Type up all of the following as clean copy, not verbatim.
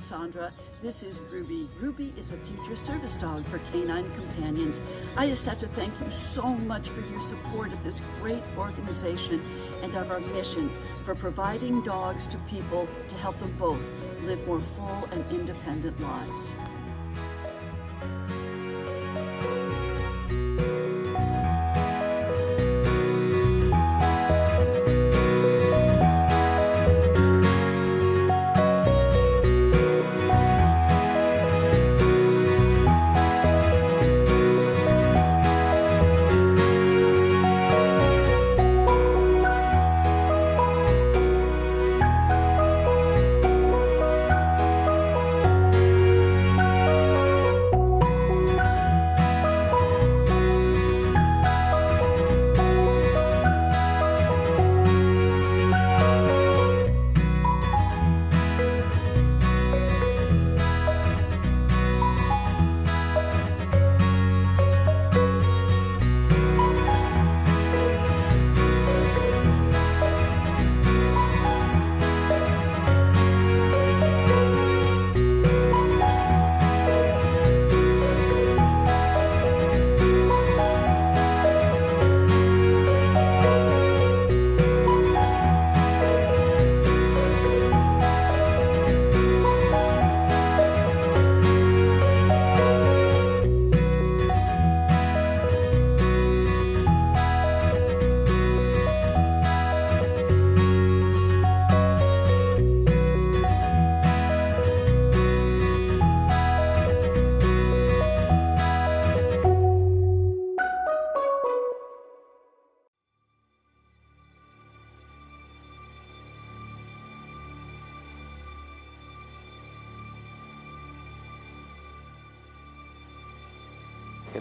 Sandra. This is Ruby. Ruby is a future service dog for Canine Companions. I just have to thank you so much for your support of this great organization and of our mission for providing dogs to people to help them both live more full and independent lives.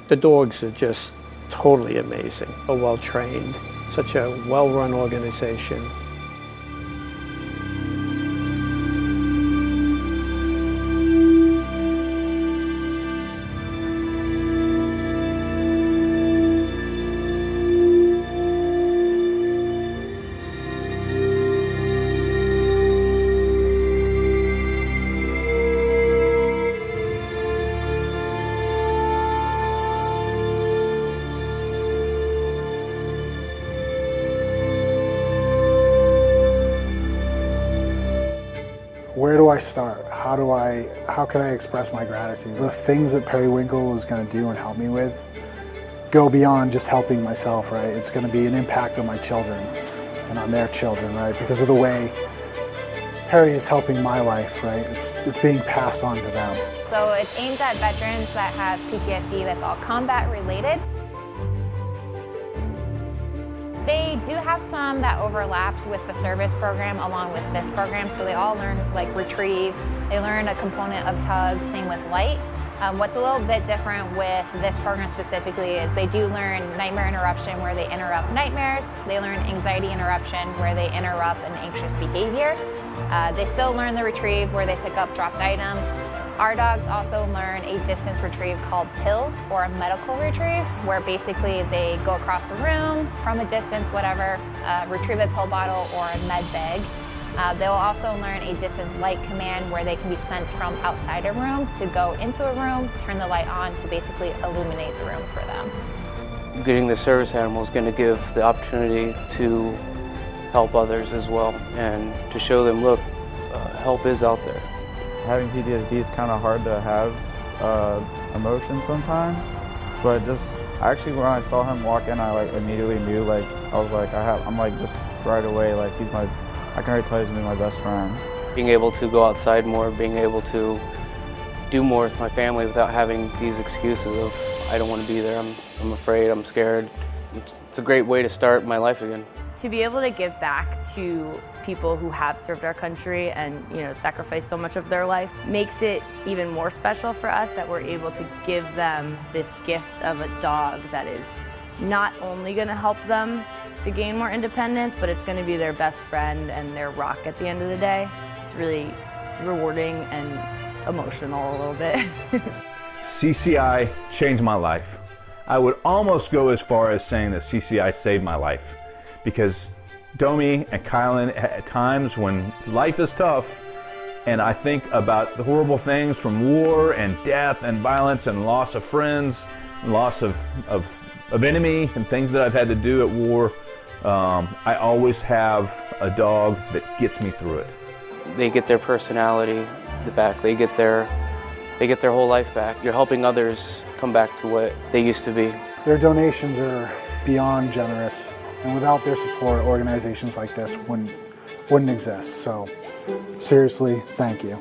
The dogs are just totally amazing, well trained, such a well-run organization. Where do I start? How can I express my gratitude? The things that Periwinkle is going to do and help me with go beyond just helping myself, right? It's going to be an impact on my children and on their children, right? Because of the way Perry is helping my life, right? It's being passed on to them. So it's aimed at veterans that have PTSD that's all combat related. They do have some that overlapped with the service program along with this program, so they all learn like retrieve. They learn a component of tug, same with light. What's a little bit different with this program specifically is they do learn nightmare interruption where they interrupt nightmares. They learn anxiety interruption where they interrupt an anxious behavior. They still learn the retrieve where they pick up dropped items. Our dogs also learn a distance retrieve called pills or a medical retrieve where basically they go across a room from a distance, whatever, retrieve a pill bottle or a med bag. They'll also learn a distance light command where they can be sent from outside a room to go into a room, turn the light on to basically illuminate the room for them. Getting the service animal is going to give the opportunity to help others as well and to show them, look, help is out there. Having PTSD, it's kind of hard to have emotions sometimes, but actually when I saw him walk in, I like immediately knew, like, I was like, I'm like just right away, like I can already tell he's gonna be my best friend. Being able to go outside more, being able to do more with my family without having these excuses of, I don't want to be there, I'm afraid, I'm scared. It's a great way to start my life again. To be able to give back to people who have served our country and sacrificed so much of their life makes it even more special for us that we're able to give them this gift of a dog that is not only going to help them to gain more independence, but it's going to be their best friend and their rock at the end of the day. It's really rewarding and emotional a little bit. CCI changed my life. I would almost go as far as saying that CCI saved my life, because Domi and Kylan, at times when life is tough, and I think about the horrible things from war and death and violence and loss of friends, and loss of enemy and things that I've had to do at war, I always have a dog that gets me through it. They get their personality back. They get their whole life back. You're helping others come back to what they used to be. Their donations are beyond generous, and without their support, organizations like this wouldn't exist. So seriously, thank you.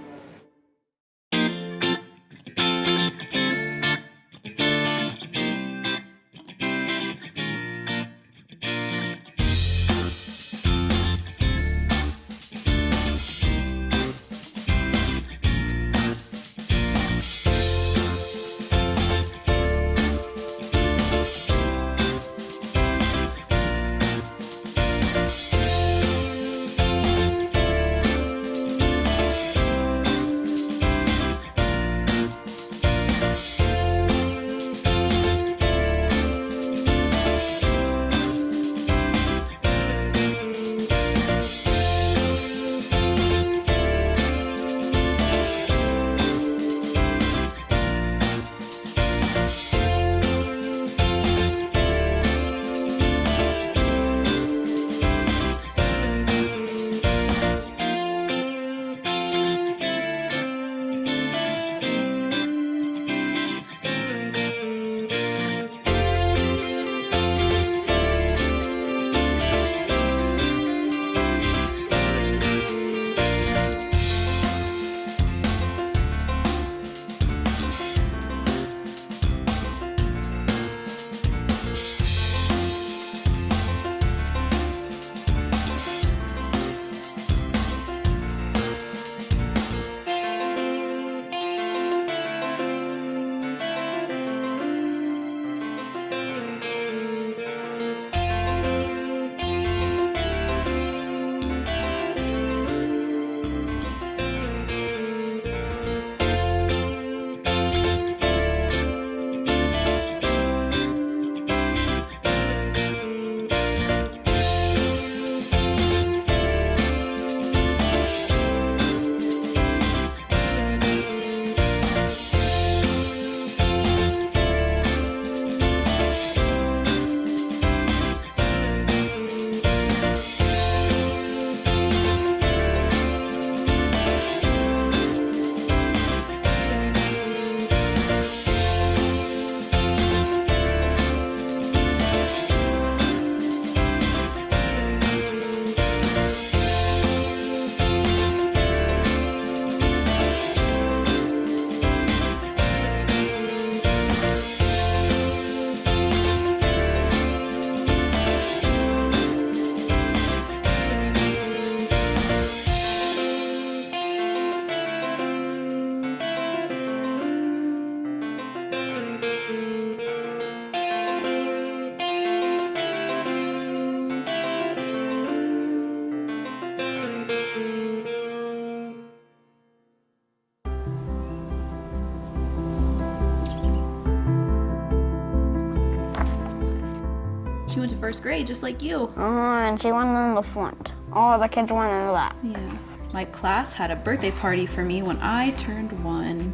She went to first grade just like you. And she went in the front. All the kids went in the back. Yeah. My class had a birthday party for me when I turned 1.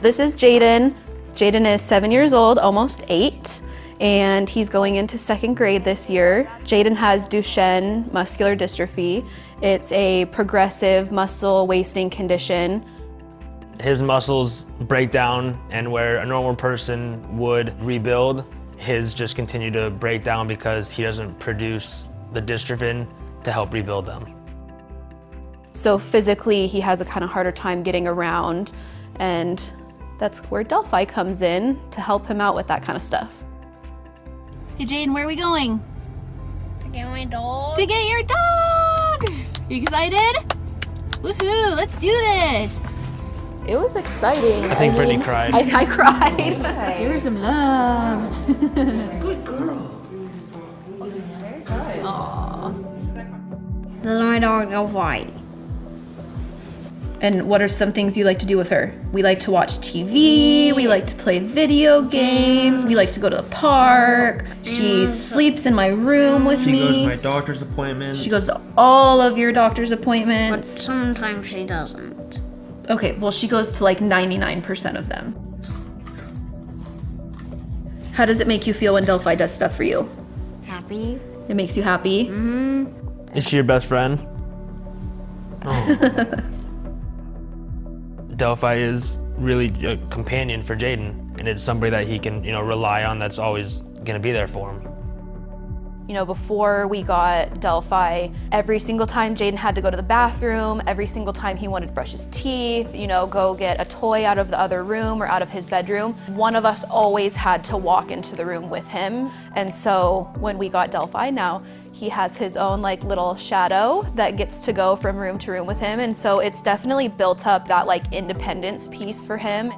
This is Jaden. Jaden is 7 years old, almost 8, and he's going into 2nd grade this year. Jaden has Duchenne muscular dystrophy. It's a progressive muscle wasting condition. His muscles break down, and where a normal person would rebuild, his just continue to break down because he doesn't produce the dystrophin to help rebuild them. So physically, he has a kind of harder time getting around, and that's where Delphi comes in to help him out with that kind of stuff. Hey Jaden, where are we going? To get my dog. To get your dog! You excited? Woohoo, let's do this! It was exciting. I think Brittany cried. I cried. Give her some loves. Good girl. Very good. Aww. This is my dog, Delphi. And what are some things you like to do with her? We like to watch TV, we like to play video games, we like to go to the park. She sleeps in my room with me. She goes to my doctor's appointments. She goes to all of your doctor's appointments. But sometimes she doesn't. Okay, well, she goes to like 99% of them. How does it make you feel when Delphi does stuff for you? Happy. It makes you happy? Mm-hmm. Is she your best friend? Oh. Delphi is really a companion for Jaden, and it's somebody that he can, rely on, that's always gonna be there for him. Before we got Delphi, every single time Jaden had to go to the bathroom, every single time he wanted to brush his teeth, go get a toy out of the other room or out of his bedroom, one of us always had to walk into the room with him. And so when we got Delphi, now he has his own little shadow that gets to go from room to room with him. And so it's definitely built up that independence piece for him.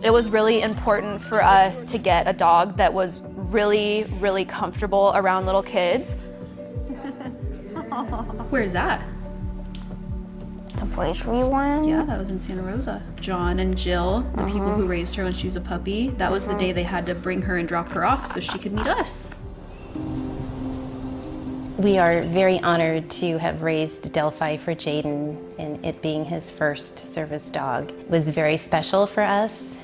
It was really important for us to get a dog that was really, really comfortable around little kids. Where's that? The place we went? Yeah, that was in Santa Rosa. John and Jill, the people who raised her when she was a puppy, that was the day they had to bring her and drop her off so she could meet us. We are very honored to have raised Delphi for Jaden, and it being his first service dog was very special for us.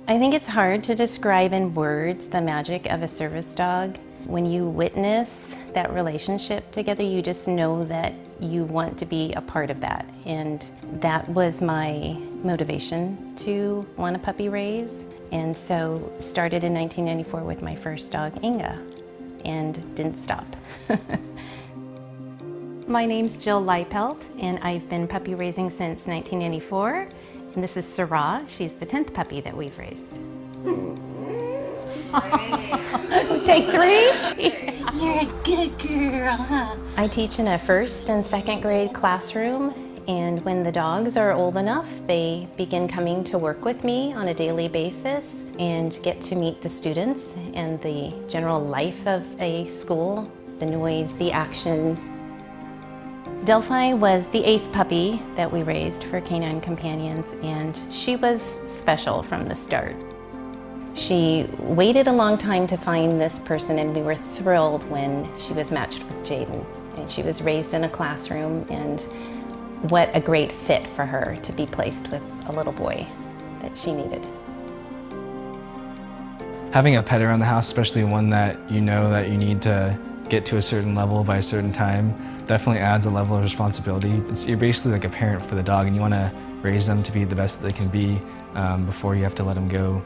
I think it's hard to describe in words the magic of a service dog. When you witness that relationship together, you just know that you want to be a part of that. And that was my motivation to want a puppy raise. And so started in 1994 with my first dog, Inga, and didn't stop. My name's Jill Leipelt, and I've been puppy raising since 1994. And this is Sarah. She's the 10th puppy that we've raised. Take 3? You're a good girl, huh? I teach in a first and second grade classroom, and when the dogs are old enough, they begin coming to work with me on a daily basis and get to meet the students and the general life of a school, the noise, the action. Delphi was the 8th puppy that we raised for Canine Companions, and she was special from the start. She waited a long time to find this person, and we were thrilled when she was matched with Jaden. And she was raised in a classroom, and what a great fit for her to be placed with a little boy that she needed. Having a pet around the house, especially one that you know that you need to get to a certain level by a certain time, definitely adds a level of responsibility. You're basically like a parent for the dog, and you want to raise them to be the best that they can be before you have to let them go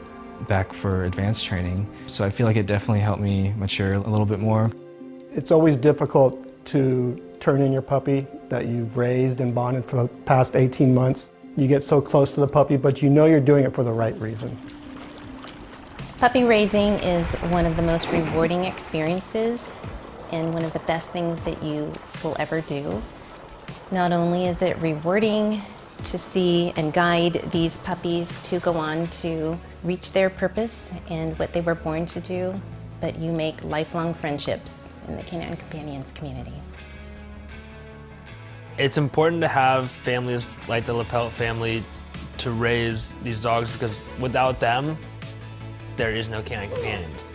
back for advanced training. So I feel like it definitely helped me mature a little bit more. It's always difficult to turn in your puppy that you've raised and bonded for the past 18 months. You get so close to the puppy, but you know you're doing it for the right reason. Puppy raising is one of the most rewarding experiences and one of the best things that you will ever do. Not only is it rewarding to see and guide these puppies to go on to reach their purpose and what they were born to do, but you make lifelong friendships in the Canine Companions community. It's important to have families like the Leipelt family to raise these dogs, because without them, there is no Canine Companions.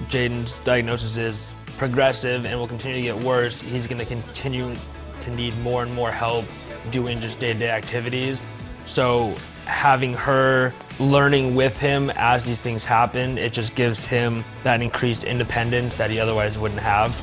Jaden's diagnosis is progressive and will continue to get worse. He's going to continue to need more and more help doing just day-to-day activities. So having her learning with him as these things happen, it just gives him that increased independence that he otherwise wouldn't have.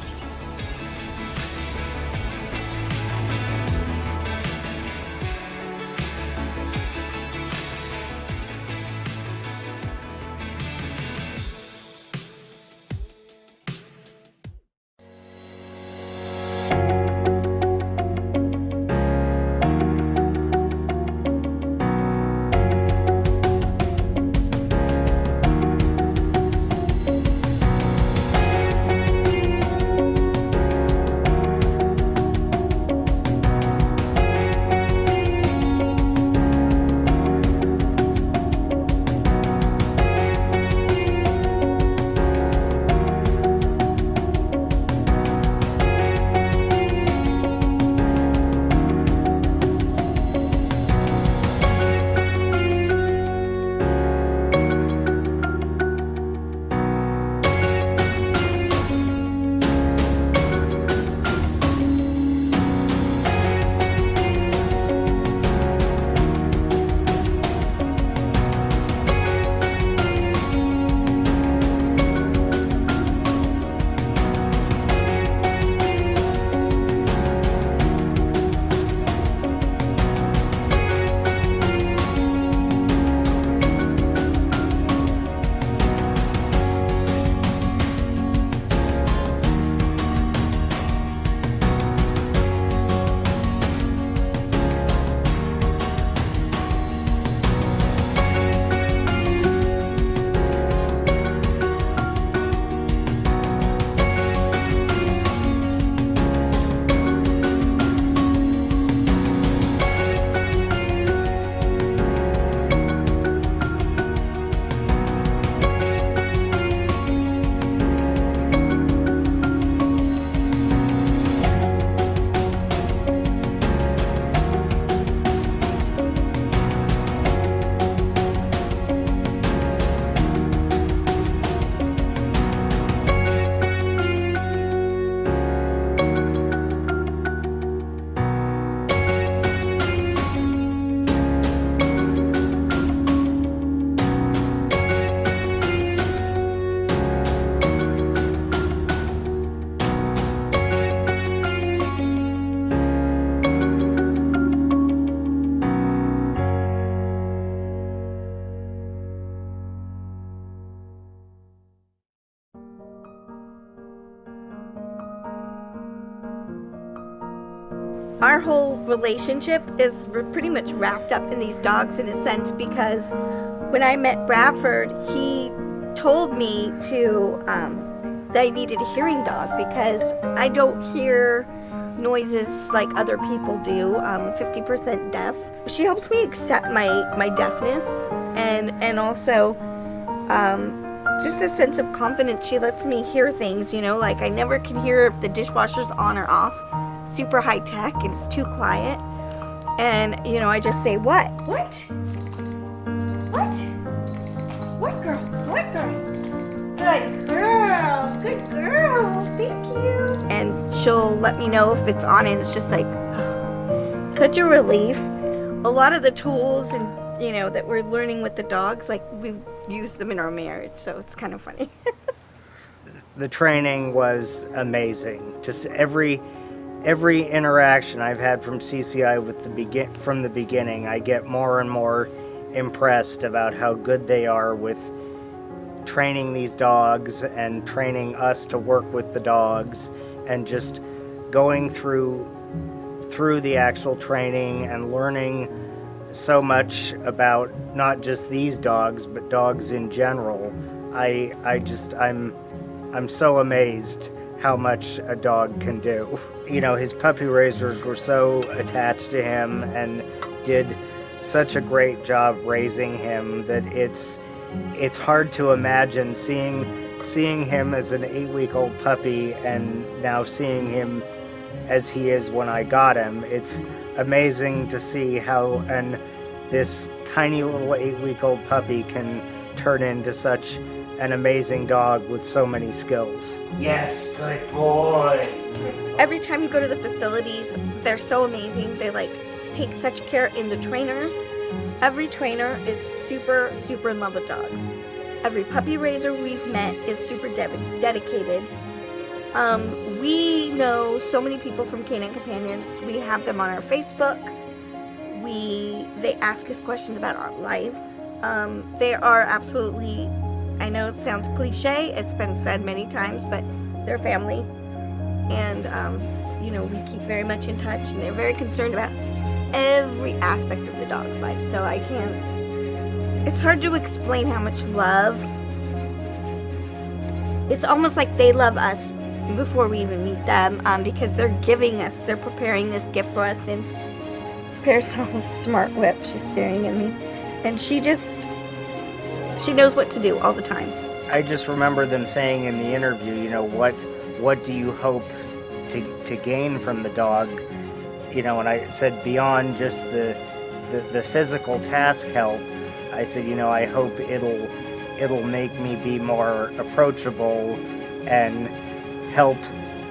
Our whole relationship is pretty much wrapped up in these dogs in a sense, because when I met Bradford, he told me that I needed a hearing dog because I don't hear noises like other people do. I'm 50% deaf. She helps me accept my deafness and also just a sense of confidence. She lets me hear things, you know, like I never can hear if the dishwasher's on or off. Super high tech and it's too quiet. And, you know, I just say, what? What? What? What girl? What girl? Good girl. Good girl. Thank you. And she'll let me know if it's on and it's just like, such a relief. A lot of the tools and, you know, that we're learning with the dogs, like we've used them in our marriage, so it's kind of funny. The training was amazing. Just every interaction I've had from CCI from the beginning, I get more and more impressed about how good they are with training these dogs and training us to work with the dogs, and just going through the actual training and learning so much about not just these dogs but dogs in general. I'm so amazed how much a dog can do. You know, his puppy raisers were so attached to him and did such a great job raising him that it's hard to imagine seeing him as an 8-week-old puppy and now seeing him as he is when I got him. It's amazing to see how this tiny little 8-week-old puppy can turn into such an amazing dog with so many skills. Yes, good boy. Every time you go to the facilities, they're so amazing. They like take such care in the trainers. Every trainer is super, super in love with dogs. Every puppy raiser we've met is super dedicated. We know so many people from Canine Companions. We have them on our Facebook. They ask us questions about our life. They are absolutely, I know it sounds cliche, it's been said many times, but they're family. And, you know, we keep very much in touch, and they're very concerned about every aspect of the dog's life. So it's hard to explain how much love. It's almost like they love us before we even meet them, because they're preparing this gift for us. And Parasol's smart whip, she's staring at me. And she knows what to do all the time. I just remember them saying in the interview, you know, what do you hope to gain from the dog? You know, and I said beyond just the physical task help, I said, you know, I hope it'll make me be more approachable and help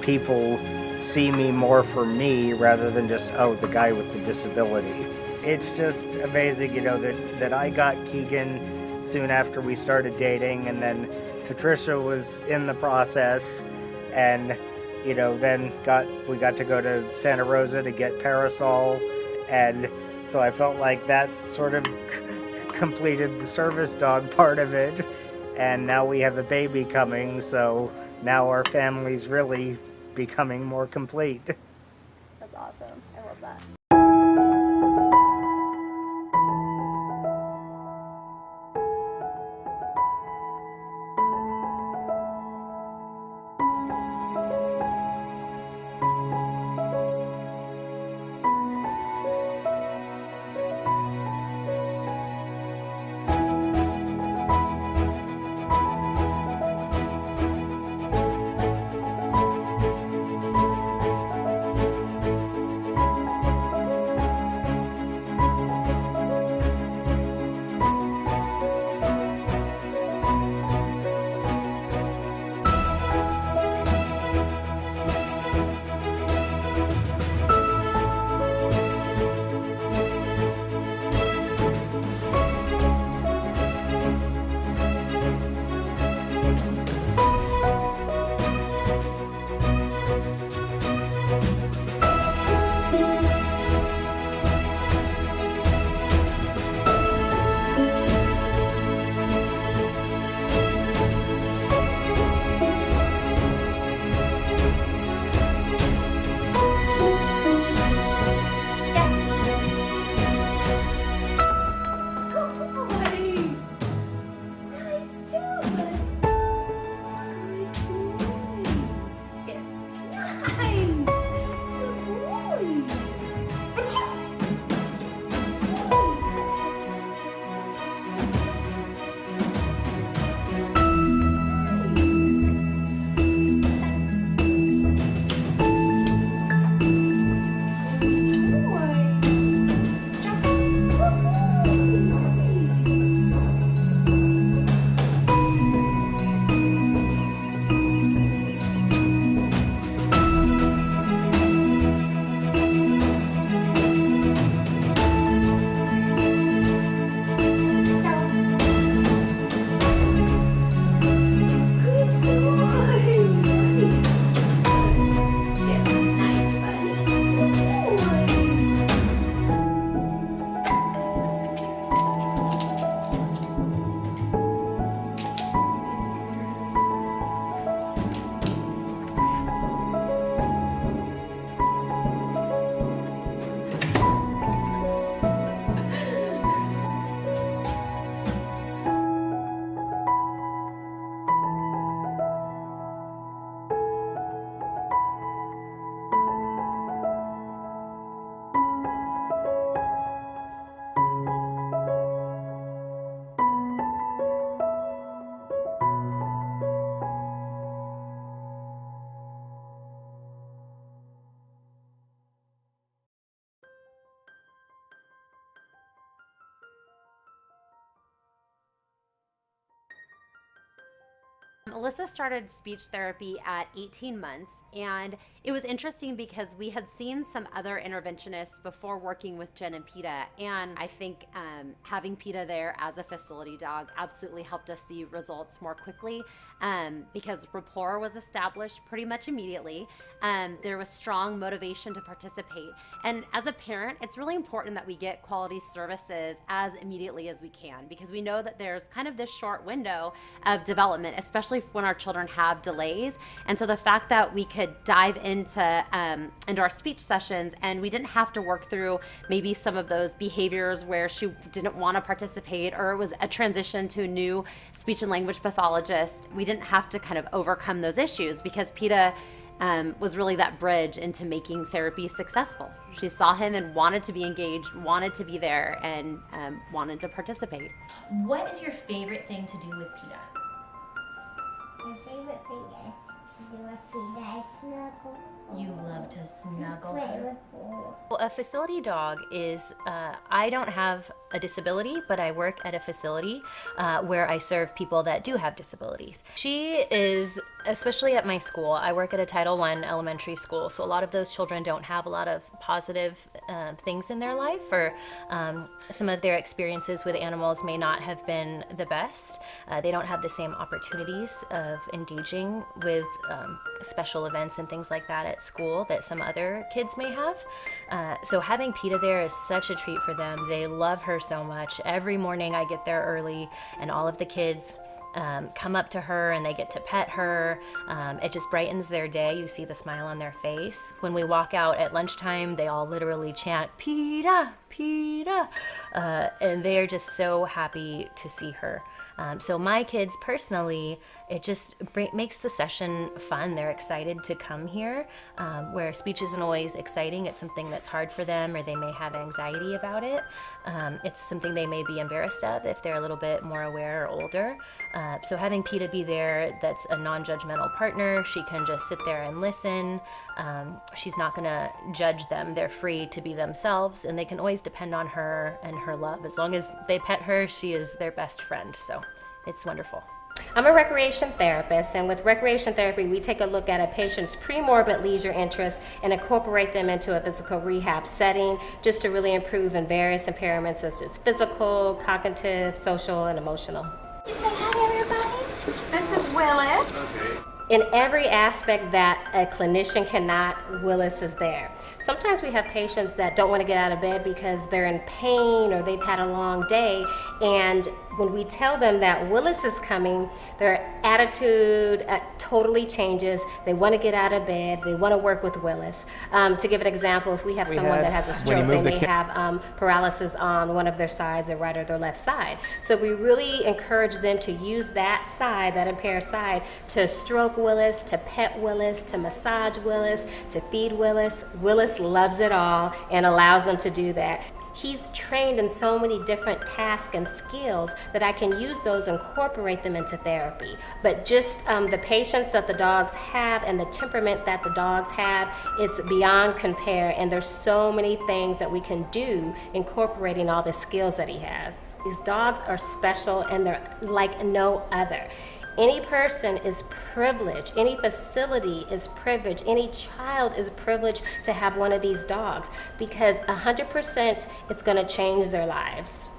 people see me more for me rather than just, oh, the guy with the disability. It's just amazing, you know, that I got Keegan soon after we started dating, and then Patricia was in the process, and, you know, then we got to go to Santa Rosa to get Parasol, and so I felt like that sort of completed the service dog part of it, and now we have a baby coming, so now our family's really becoming more complete. That's awesome. I love that. Alyssa started speech therapy at 18 months, and it was interesting because we had seen some other interventionists before working with Jen and PETA, and I think having PETA there as a facility dog absolutely helped us see results more quickly because rapport was established pretty much immediately. There was strong motivation to participate, and as a parent, it's really important that we get quality services as immediately as we can because we know that there's kind of this short window of development, especially when our children have delays. And so the fact that we could dive into our speech sessions and we didn't have to work through maybe some of those behaviors where she didn't want to participate or it was a transition to a new speech and language pathologist, we didn't have to kind of overcome those issues because PETA was really that bridge into making therapy successful. She saw him and wanted to be engaged, wanted to be there, and wanted to participate. What is your favorite thing to do with PETA? My favorite thing is to do with PETA is snuggle. You love to snuggle Play her. with her. Well, a facility dog is, I don't have a disability, but I work at a facility where I serve people that do have disabilities. She is, especially at my school, I work at a Title I elementary school, so a lot of those children don't have a lot of positive things in their life, or some of their experiences with animals may not have been the best. They don't have the same opportunities of engaging with special events and things like that at school that some other kids may have. So having PETA there is such a treat for them. They love her so much. Every morning I get there early and all of the kids come up to her and they get to pet her. It just brightens their day. You see the smile on their face. When we walk out at lunchtime, they all literally chant, "PETA, PETA," and they are just so happy to see her. So my kids personally, it just makes the session fun. They're excited to come here, where speech isn't always exciting. It's something that's hard for them, or they may have anxiety about it. It's something they may be embarrassed of if they're a little bit more aware or older. So having PETA be there, that's a non-judgmental partner. She can just sit there and listen. She's not gonna judge them. They're free to be themselves, and they can always depend on her and her love. As long as they pet her, she is their best friend, so it's wonderful. I'm a recreation therapist, and with recreation therapy, we take a look at a patient's pre-morbid leisure interests and incorporate them into a physical rehab setting just to really improve in various impairments such as physical, cognitive, social, and emotional. Say hi, everybody. This is Willis. In every aspect that a clinician cannot, Willis is there. Sometimes we have patients that don't want to get out of bed because they're in pain or they've had a long day, and when we tell them that Willis is coming, their attitude totally changes. They want to get out of bed. They want to work with Willis. To give an example, if we have someone that has a stroke, they may have paralysis on one of their sides, their right or their left side. So we really encourage them to use that side, that impaired side, to stroke Willis, to pet Willis, to massage Willis, to feed Willis. Willis loves it all and allows them to do that. He's trained in so many different tasks and skills that I can use those and incorporate them into therapy. But just the patience that the dogs have and the temperament that the dogs have, it's beyond compare, and there's so many things that we can do incorporating all the skills that he has. These dogs are special and they're like no other. Any person is privileged, any facility is privileged, any child is privileged to have one of these dogs because 100% it's going to change their lives.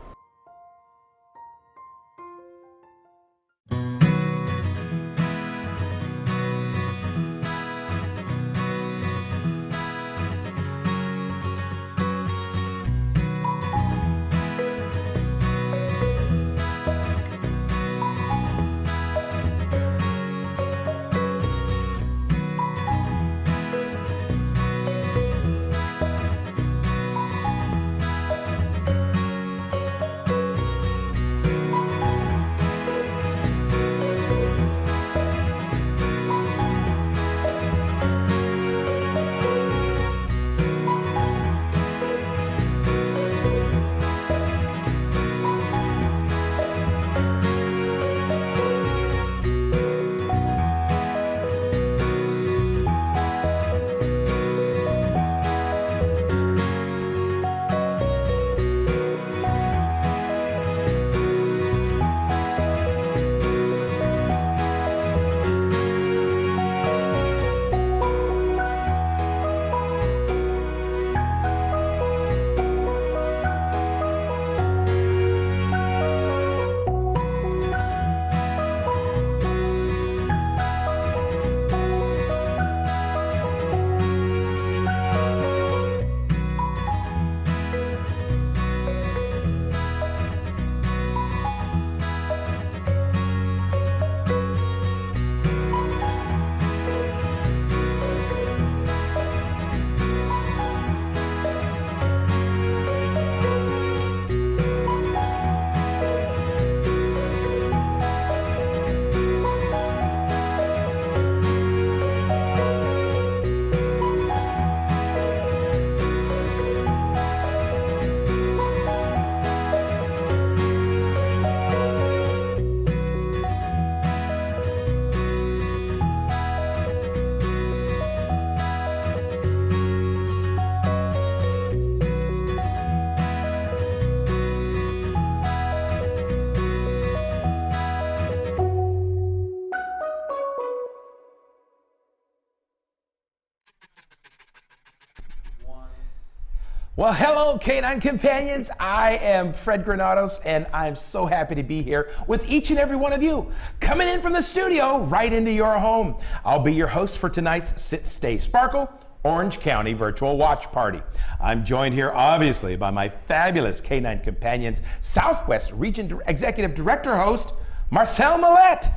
Well, hello, Canine Companions. I am Fred Granados, and I'm so happy to be here with each and every one of you, coming in from the studio right into your home. I'll be your host for tonight's Sit, Stay, Sparkle Orange County Virtual Watch Party. I'm joined here, obviously, by my fabulous Canine Companions Southwest Region Executive Director host, Marcel Millette.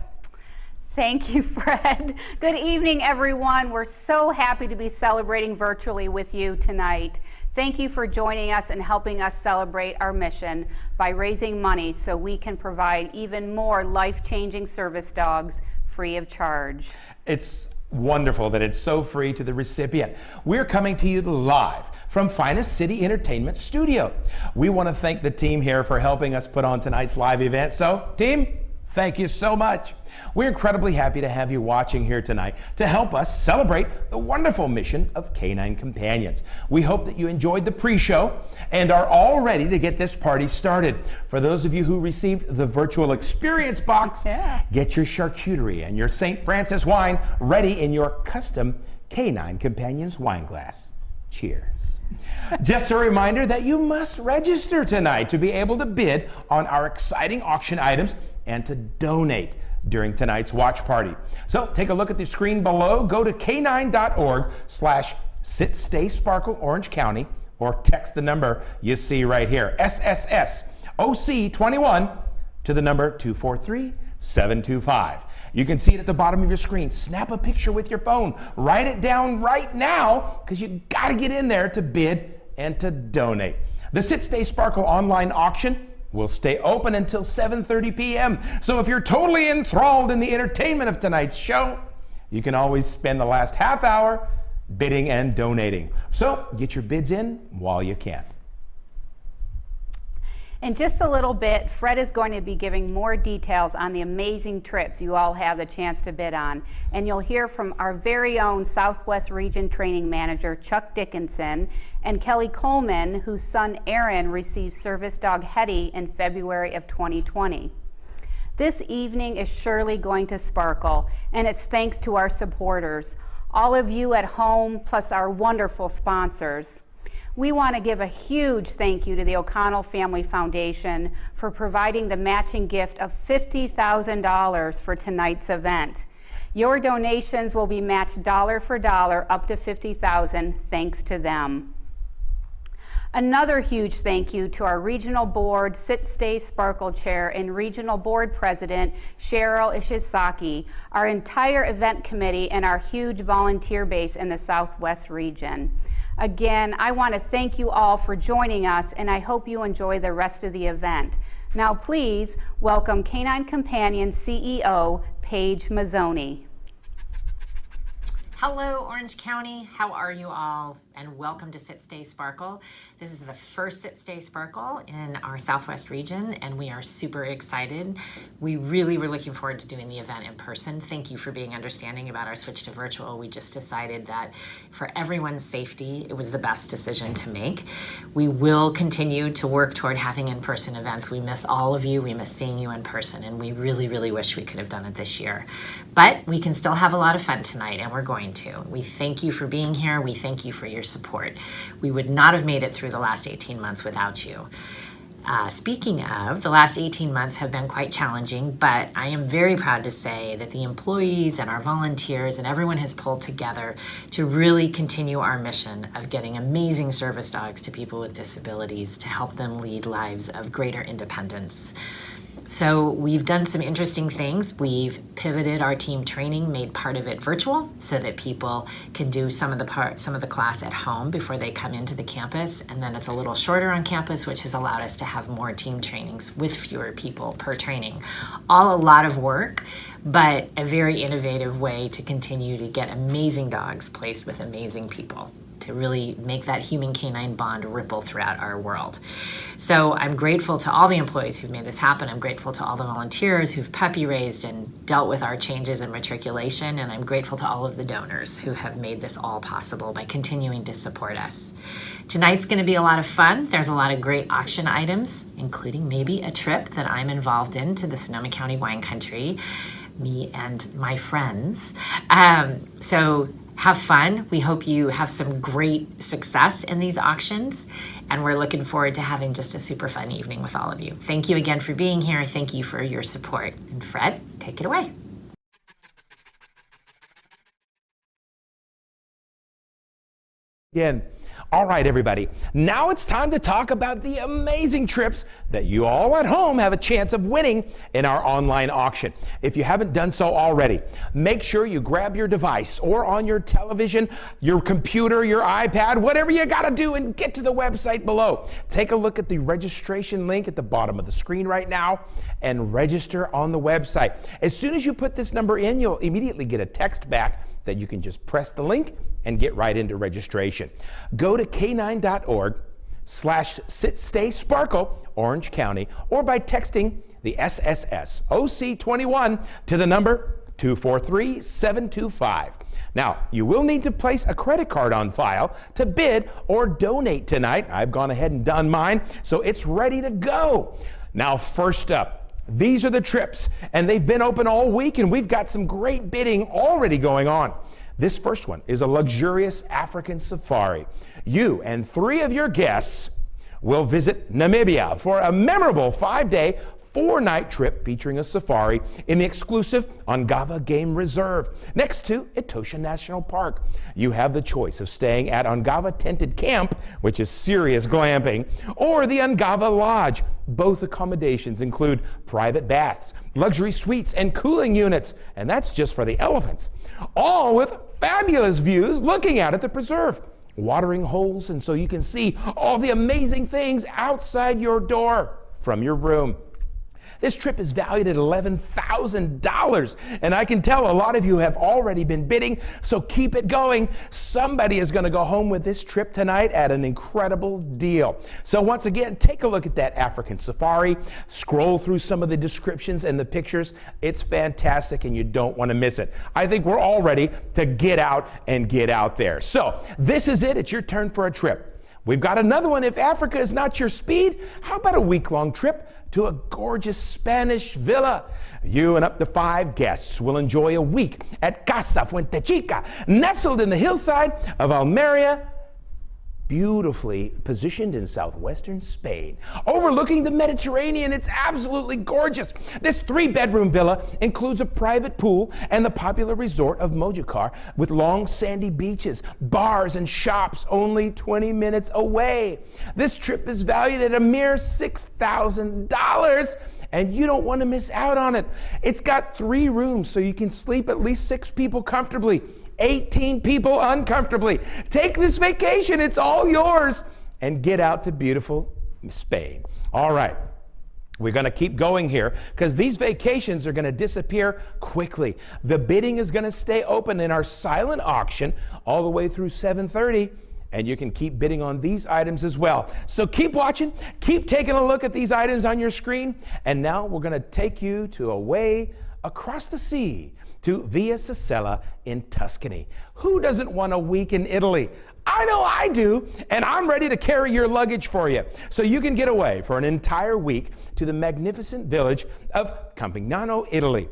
Thank you, Fred. Good evening, everyone. We're so happy to be celebrating virtually with you tonight. Thank you for joining us and helping us celebrate our mission by raising money so we can provide even more life-changing service dogs free of charge. It's wonderful that it's so free to the recipient. We're coming to you live from Finest City Entertainment Studio. We want to thank the team here for helping us put on tonight's live event. So, team, thank you so much. We're incredibly happy to have you watching here tonight to help us celebrate the wonderful mission of Canine Companions. We hope that you enjoyed the pre-show and are all ready to get this party started. For those of you who received the virtual experience box, get your charcuterie and your St. Francis wine ready in your custom Canine Companions wine glass. Cheers. Just a reminder that you must register tonight to be able to bid on our exciting auction items and to donate during tonight's watch party. So take a look at the screen below, go to canine.org/Sit, Stay, Sparkle Orange County, or text the number you see right here, SSSOC21, to the number 243-725. You can see it at the bottom of your screen. Snap a picture with your phone. Write it down right now, because you got to get in there to bid and to donate. The Sit, Stay, Sparkle online auction will stay open until 7:30 p.m. So if you're totally enthralled in the entertainment of tonight's show, you can always spend the last half hour bidding and donating. So get your bids in while you can. In just a little bit, Fred is going to be giving more details on the amazing trips you all have the chance to bid on. And you'll hear from our very own Southwest Region Training Manager, Chuck Dickinson, and Kelly Coleman, whose son Aaron received service dog Hetty in February of 2020. This evening is surely going to sparkle, and it's thanks to our supporters, all of you at home, plus our wonderful sponsors. We want to give a huge thank you to the O'Connell Family Foundation for providing the matching gift of $50,000 for tonight's event. Your donations will be matched dollar for dollar up to $50,000 thanks to them. Another huge thank you to our Regional Board Sit, Stay, Sparkle Chair and Regional Board President Cheryl Ishizaki, our entire event committee, and our huge volunteer base in the Southwest region. Again, I want to thank you all for joining us, and I hope you enjoy the rest of the event. Now please welcome Canine Companions CEO Paige Mazzoni. Hello, Orange County. How are you all? And welcome to Sit, Stay, Sparkle. This is the first Sit, Stay, Sparkle in our Southwest region, and we are super excited. We really were looking forward to doing the event in person. Thank you for being understanding about our switch to virtual. We just decided that for everyone's safety, it was the best decision to make. We will continue to work toward having in-person events. We miss all of you. We miss seeing you in person, and we really, really wish we could have done it this year. But we can still have a lot of fun tonight, and we're going to. We thank you for being here. We thank you for your support. We would not have made it through the last 18 months without you. Speaking of, the last 18 months have been quite challenging, but I am very proud to say that the employees and our volunteers and everyone has pulled together to really continue our mission of getting amazing service dogs to people with disabilities to help them lead lives of greater independence. So we've done some interesting things. We've pivoted our team training, made part of it virtual so that people can do some of the class at home before they come into the campus. And then it's a little shorter on campus, which has allowed us to have more team trainings with fewer people per training. All a lot of work, but a very innovative way to continue to get amazing dogs placed with amazing people, to really make that human-canine bond ripple throughout our world. So I'm grateful to all the employees who've made this happen. I'm grateful to all the volunteers who've puppy raised and dealt with our changes in matriculation, and I'm grateful to all of the donors who have made this all possible by continuing to support us. Tonight's gonna be a lot of fun. There's a lot of great auction items, including maybe a trip that I'm involved in to the Sonoma County wine country, me and my friends. So have fun. We hope you have some great success in these auctions, and we're looking forward to having just a super fun evening with all of you. Thank you again for being here. Thank you for your support. And Fred, take it away. Again. All right, everybody. Now it's time to talk about the amazing trips that you all at home have a chance of winning in our online auction. If you haven't done so already, make sure you grab your device or on your television, your computer, your iPad, whatever you got to do, and get to the website below. Take a look at the registration link at the bottom of the screen right now and register on the website. As soon as you put this number in, you'll immediately get a text back that you can just press the link and get right into registration. Go to canine.org/SitStaySparkle, Orange County, or by texting the SSS OC21 to the number 243725. Now, you will need to place a credit card on file to bid or donate tonight. I've gone ahead and done mine, so it's ready to go. Now, first up, these are the trips, and they've been open all week, and we've got some great bidding already going on. This first one is a luxurious African safari. You and 3 of your guests will visit Namibia for a memorable 5-day, 4-night trip featuring a safari in the exclusive Ongava Game Reserve next to Etosha National Park. You have the choice of staying at Ongava Tented Camp, which is serious glamping, or the Ongava Lodge. Both accommodations include private baths, luxury suites, and cooling units, and that's just for the elephants. All with fabulous views looking out at the preserve. Watering holes, and so you can see all the amazing things outside your door from your room. This trip is valued at $11,000, and I can tell a lot of you have already been bidding, so keep it going. Somebody is going to go home with this trip tonight at an incredible deal. So once again, take a look at that African safari, scroll through some of the descriptions and the pictures. It's fantastic, and you don't want to miss it. I think we're all ready to get out and get out there. So this is it. It's your turn for a trip. We've got another one. If Africa is not your speed, how about a week-long trip to a gorgeous Spanish villa? You and up to 5 guests will enjoy a week at Casa Fuentechica, nestled in the hillside of Almeria, beautifully positioned in southwestern Spain, overlooking the Mediterranean. It's absolutely gorgeous. This 3-bedroom villa includes a private pool and the popular resort of Mojácar with long sandy beaches, bars, and shops only 20 minutes away. This trip is valued at a mere $6,000. And you don't want to miss out on it. It's got 3 rooms, so you can sleep at least 6 people comfortably, 18 people uncomfortably. Take this vacation, it's all yours, and get out to beautiful Spain. All right, we're going to keep going here because these vacations are going to disappear quickly. The bidding is going to stay open in our silent auction all the way through 7:30. And you can keep bidding on these items as well. So keep watching, keep taking a look at these items on your screen. And now we're going to take you to away across the sea to Via Sicella in Tuscany. Who doesn't want a week in Italy? I know I do, and I'm ready to carry your luggage for you. So you can get away for an entire week to the magnificent village of Campignano, Italy.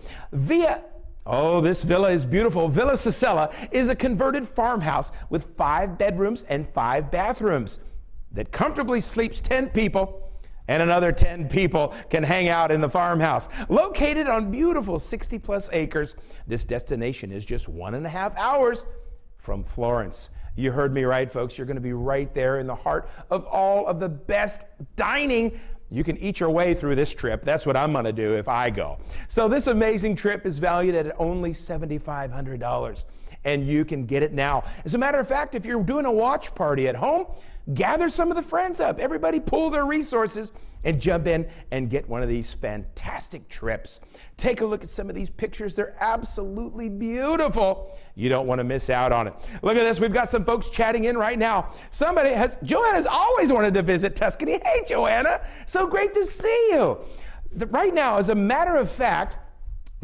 Oh, this villa is beautiful. Villa Sicella is a converted farmhouse with 5 bedrooms and 5 bathrooms that comfortably sleeps 10 people, and another 10 people can hang out in the farmhouse. Located on beautiful 60-plus acres, this destination is just 1.5 hours from Florence. You heard me right, folks. You're going to be right there in the heart of all of the best dining. You can eat your way through this trip. That's what I'm going to do if I go. So this amazing trip is valued at only $7,500, and you can get it now. As a matter of fact, if you're doing a watch party at home, gather some of the friends up. Everybody pool their resources and jump in and get one of these fantastic trips. Take a look at some of these pictures. They're absolutely beautiful. You don't want to miss out on it. Look at this. We've got some folks chatting in right now. Joanna's always wanted to visit Tuscany. Hey, Joanna. So great to see you. Right now, as a matter of fact,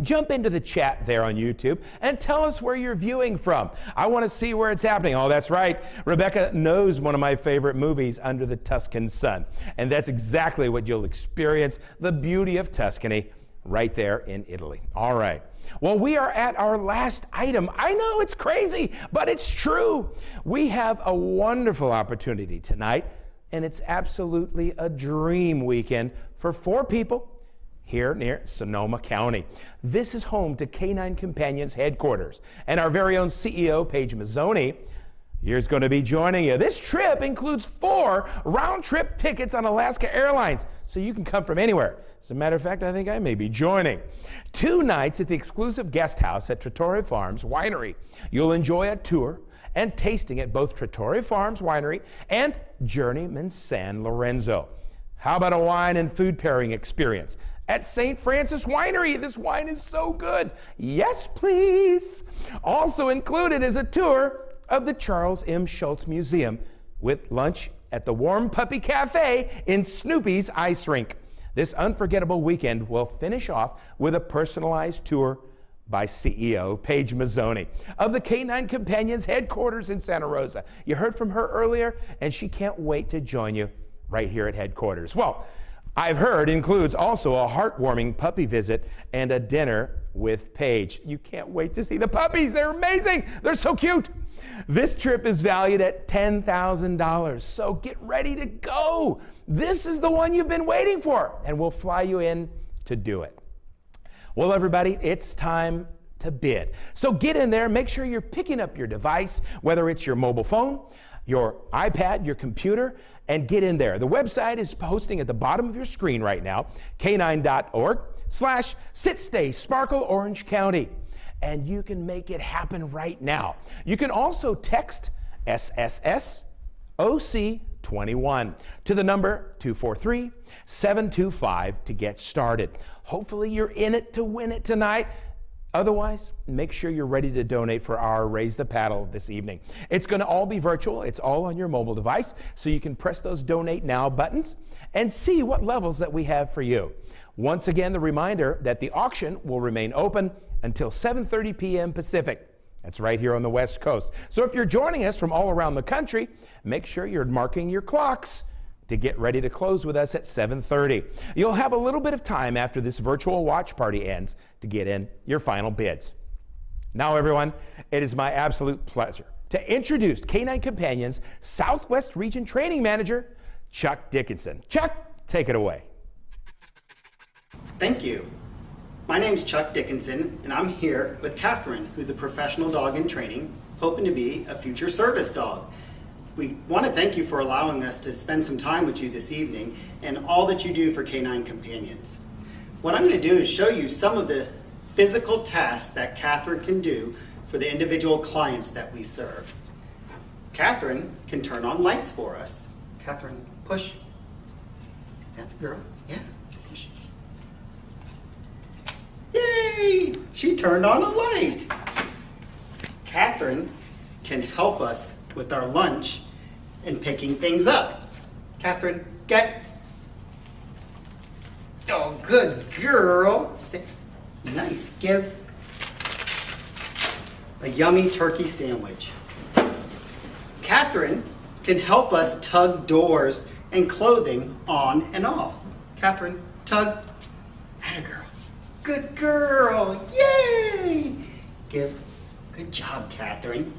jump into the chat there on YouTube and tell us where you're viewing from. I want to see where it's happening. Oh, that's right. Rebecca knows one of my favorite movies, Under the Tuscan Sun. And that's exactly what you'll experience, the beauty of Tuscany right there in Italy. All right. Well, we are at our last item. I know it's crazy, but it's true. We have a wonderful opportunity tonight, and it's absolutely a dream weekend for 4 people here near Sonoma County. This is home to Canine Companions headquarters, and our very own CEO, Paige Mazzoni, is going to be joining you. This trip includes 4 round-trip tickets on Alaska Airlines, so you can come from anywhere. As a matter of fact, I think I may be joining. 2 nights at the exclusive guest house at Trattoria Farms Winery. You'll enjoy a tour and tasting at both Trattoria Farms Winery and Journeyman San Lorenzo. How about a wine and food pairing experience at St. Francis Winery? This wine is so good. Yes, please. Also included is a tour of the Charles M. Schultz Museum with lunch at the Warm Puppy Cafe in Snoopy's Ice Rink. This unforgettable weekend will finish off with a personalized tour by CEO Paige Mazzoni of the Canine Companions headquarters in Santa Rosa. You heard from her earlier, and she can't wait to join you right here at headquarters. Well, I've heard includes also a heartwarming puppy visit and a dinner with Paige. You can't wait to see the puppies. They're amazing. They're so cute. This trip is valued at $10,000, so get ready to go. This is the one you've been waiting for, and we'll fly you in to do it. Well, everybody, it's time to bid. So get in there, make sure you're picking up your device, whether it's your mobile phone, your iPad, your computer, and get in there. The website is posting at the bottom of your screen right now, canine.org/sit-stay-sparkle Orange County. And you can make it happen right now. You can also text SSS OC21 to the number 243-725 to get started. Hopefully you're in it to win it tonight. Otherwise, make sure you're ready to donate for our Raise the Paddle this evening. It's going to all be virtual. It's all on your mobile device, so you can press those Donate Now buttons and see what levels that we have for you. Once again, the reminder that the auction will remain open until 7:30 p.m. Pacific. That's right here on the West Coast. So if you're joining us from all around the country, make sure you're marking your clocks to get ready to close with us at 7:30. You'll have a little bit of time after this virtual watch party ends to get in your final bids. Now, everyone, it is my absolute pleasure to introduce Canine Companions Southwest Region Training Manager, Chuck Dickinson. Chuck, take it away. Thank you. My name's Chuck Dickinson, and I'm here with Catherine, who's a professional dog in training, hoping to be a future service dog. We want to thank you for allowing us to spend some time with you this evening and all that you do for Canine Companions. What I'm going to do is show you some of the physical tasks that Catherine can do for the individual clients that we serve. Catherine can turn on lights for us. Catherine, push. That's a girl. Yeah, push. Yay! She turned on a light. Catherine can help us with our lunch and picking things up. Catherine, get. Oh, good girl. Nice. Give a yummy turkey sandwich. Catherine can help us tug doors and clothing on and off. Catherine, tug. Atta girl. Good girl. Yay! Give. Good job, Catherine.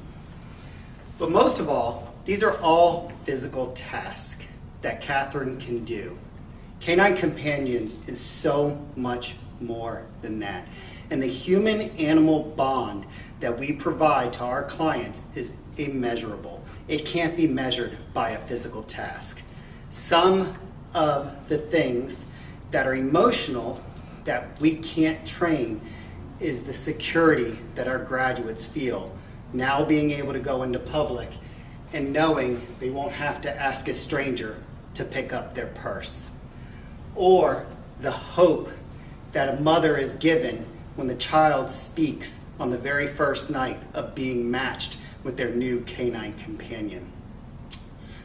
But most of all, these are all physical tasks that Catherine can do. Canine Companions is so much more than that. And the human-animal bond that we provide to our clients is immeasurable. It can't be measured by a physical task. Some of the things that are emotional that we can't train is the security that our graduates feel. Now being able to go into public and knowing they won't have to ask a stranger to pick up their purse. Or the hope that a mother is given when the child speaks on the very first night of being matched with their new canine companion.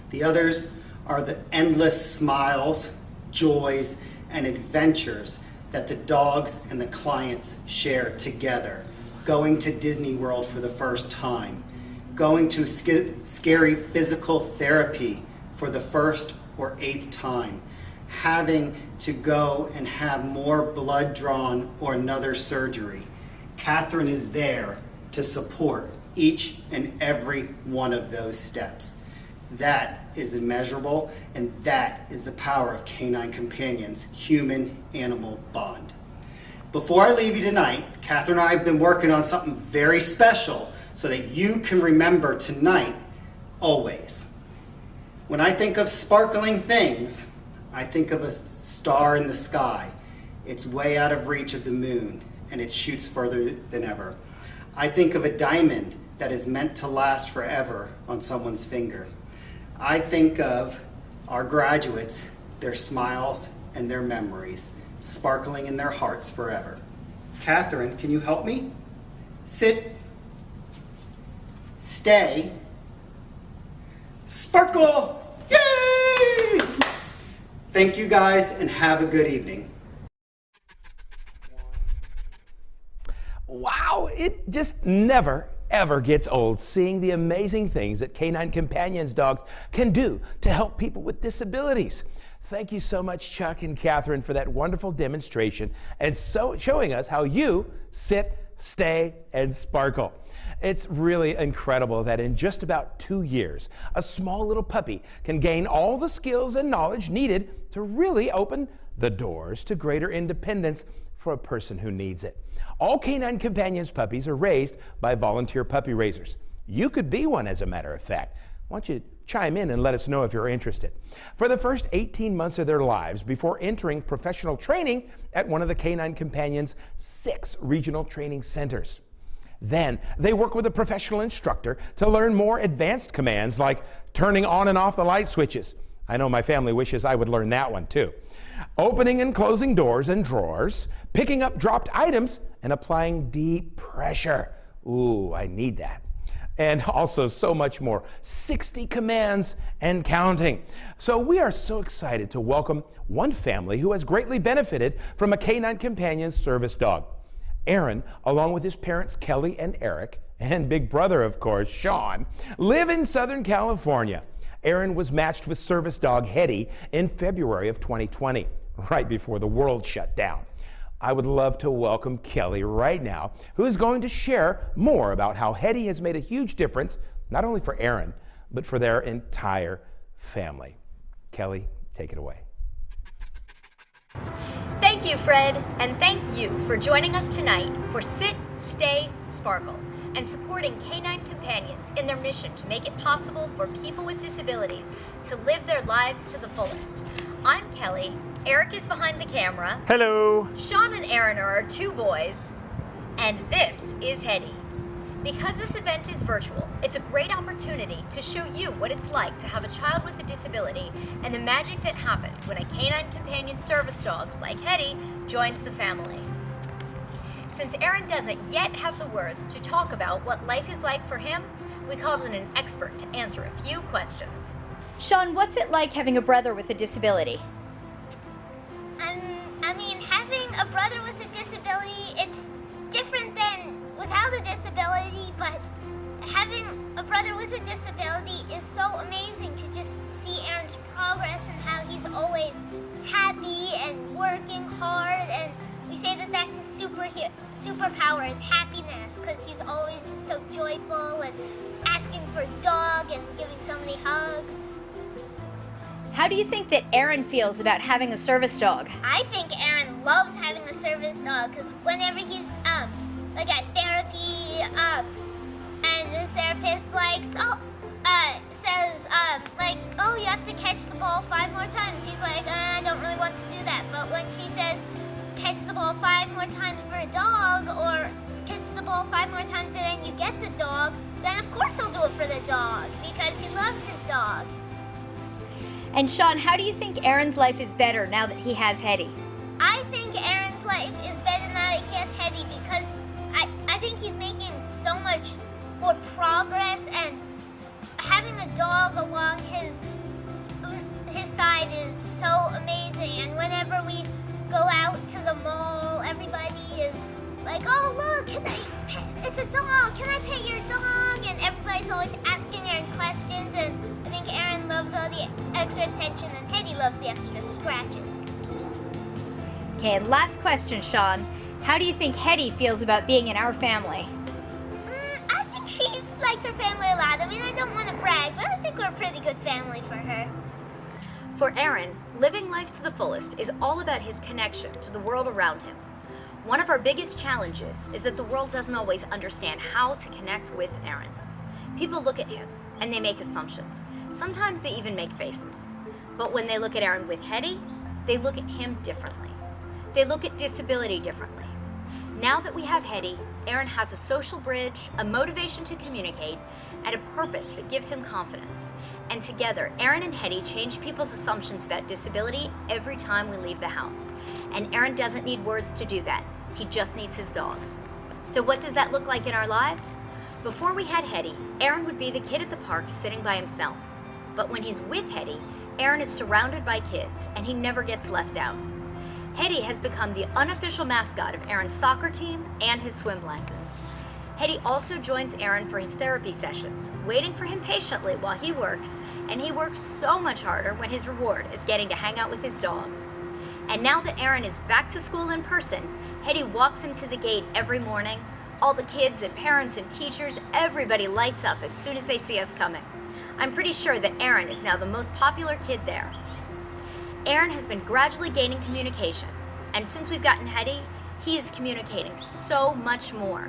The others are the endless smiles, joys, and adventures that the dogs and the clients share together. Going to Disney World for the first time, going to scary physical therapy for the first or 8th time, having to go and have more blood drawn or another surgery. Catherine is there to support each and every one of those steps. That is immeasurable, and that is the power of Canine Companions' human-animal bond. Before I leave you tonight, Catherine and I have been working on something very special so that you can remember tonight always. When I think of sparkling things, I think of a star in the sky. It's way out of reach of the moon, and it shoots further than ever. I think of a diamond that is meant to last forever on someone's finger. I think of our graduates, their smiles and their memories, sparkling in their hearts forever. Catherine, can you help me? Sit, stay, sparkle! Yay! Thank you guys, and have a good evening. Wow, it just never, ever gets old seeing the amazing things that Canine Companions dogs can do to help people with disabilities. Thank you so much, Chuck and Catherine, for that wonderful demonstration and showing us how you sit, stay, and sparkle. It's really incredible that in just about 2 years, a small little puppy can gain all the skills and knowledge needed to really open the doors to greater independence for a person who needs it. All Canine Companions puppies are raised by volunteer puppy raisers. You could be one, as a matter of fact. Why don't you chime in and let us know if you're interested. For the first 18 months of their lives before entering professional training at one of the Canine Companions' 6 regional training centers. Then they work with a professional instructor to learn more advanced commands like turning on and off the light switches. I know my family wishes I would learn that one too. Opening and closing doors and drawers, picking up dropped items, and applying deep pressure. Ooh, I need that. And also so much more. 60 commands and counting. So we are so excited to welcome one family who has greatly benefited from a Canine Companions service dog. Aaron, along with his parents Kelly and Eric, and big brother, of course, Sean, live in Southern California. Aaron was matched with service dog Hetty in February of 2020, right before the world shut down. I would love to welcome Kelly right now, who is going to share more about how Hetty has made a huge difference, not only for Aaron, but for their entire family. Kelly, take it away. Thank you, Fred, and thank you for joining us tonight for Sit, Stay, Sparkle, and supporting Canine Companions in their mission to make it possible for people with disabilities to live their lives to the fullest. I'm Kelly. Eric is behind the camera. Hello. Sean and Aaron are our 2 boys, and this is Hetty. Because this event is virtual, it's a great opportunity to show you what it's like to have a child with a disability and the magic that happens when a Canine Companion service dog like Hetty joins the family. Since Aaron doesn't yet have the words to talk about what life is like for him, we called in an expert to answer a few questions. Sean, what's it like having a brother with a disability? I mean, having a brother with a disability, it's different than without a disability, but having a brother with a disability is so amazing to just see Aaron's progress and how he's always happy and working hard, and we say that that's his superpower is happiness, because he's always so joyful and asking for his dog and giving so many hugs. How do you think that Aaron feels about having a service dog? I think Aaron loves having a service dog, because whenever he's like at therapy, and the therapist says like, oh, you have to catch the ball 5 more times. He's like, I don't really want to do that. But when she says, catch the ball 5 more times for a dog, or catch the ball 5 more times and then you get the dog, then of course he'll do it for the dog, because he loves his dog. And Sean, how do you think Aaron's life is better now that he has Hetty? I think Aaron's life is better now that he has Hetty, because I think he's making so much more progress, and having a dog along his side is so amazing. And whenever we go out to the mall, everybody is like, oh look, it's a dog, can I pet your dog? And everybody's always asking Aaron questions, and I think Aaron loves all the extra attention, and Hetty loves the extra scratches. Okay, and last question, Sean. How do you think Hetty feels about being in our family? I think she likes her family a lot. I mean, I don't want to brag, but I think we're a pretty good family for her. For Aaron, living life to the fullest is all about his connection to the world around him. One of our biggest challenges is that the world doesn't always understand how to connect with Aaron. People look at him and they make assumptions. Sometimes they even make faces. But when they look at Aaron with Hetty, they look at him differently. They look at disability differently. Now that we have Hetty, Aaron has a social bridge, a motivation to communicate, and a purpose that gives him confidence. And together, Aaron and Hetty change people's assumptions about disability every time we leave the house. And Aaron doesn't need words to do that. He just needs his dog. So what does that look like in our lives? Before we had Hetty, Aaron would be the kid at the park sitting by himself. But when he's with Hetty, Aaron is surrounded by kids, and he never gets left out. Hetty has become the unofficial mascot of Aaron's soccer team and his swim lessons. Hetty also joins Aaron for his therapy sessions, waiting for him patiently while he works, and he works so much harder when his reward is getting to hang out with his dog. And now that Aaron is back to school in person, Hetty walks him to the gate every morning. All the kids and parents and teachers, everybody lights up as soon as they see us coming. I'm pretty sure that Aaron is now the most popular kid there. Aaron has been gradually gaining communication, and since we've gotten Hetty, he is communicating so much more.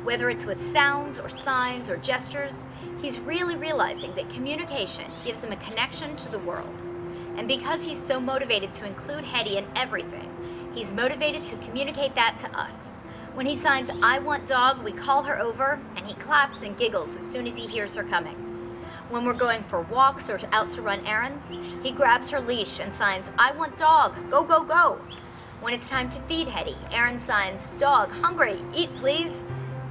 Whether it's with sounds or signs or gestures, he's really realizing that communication gives him a connection to the world. And because he's so motivated to include Hetty in everything, he's motivated to communicate that to us. When he signs, "I want dog," we call her over, and he claps and giggles as soon as he hears her coming. When we're going for walks or out to run errands, he grabs her leash and signs, "I want dog, go, go, go." When it's time to feed Hetty, Aaron signs, "Dog, hungry, eat please."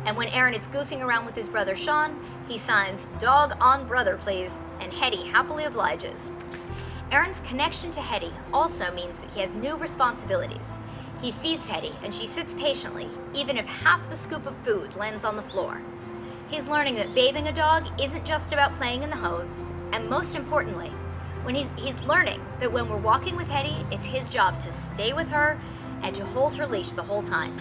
And when Aaron is goofing around with his brother Sean, he signs, "Dog on brother please," and Hetty happily obliges. Aaron's connection to Hetty also means that he has new responsibilities. He feeds Hetty and she sits patiently, even if half the scoop of food lands on the floor. He's learning that bathing a dog isn't just about playing in the hose, and most importantly, when he's learning that when we're walking with Hetty, it's his job to stay with her and to hold her leash the whole time.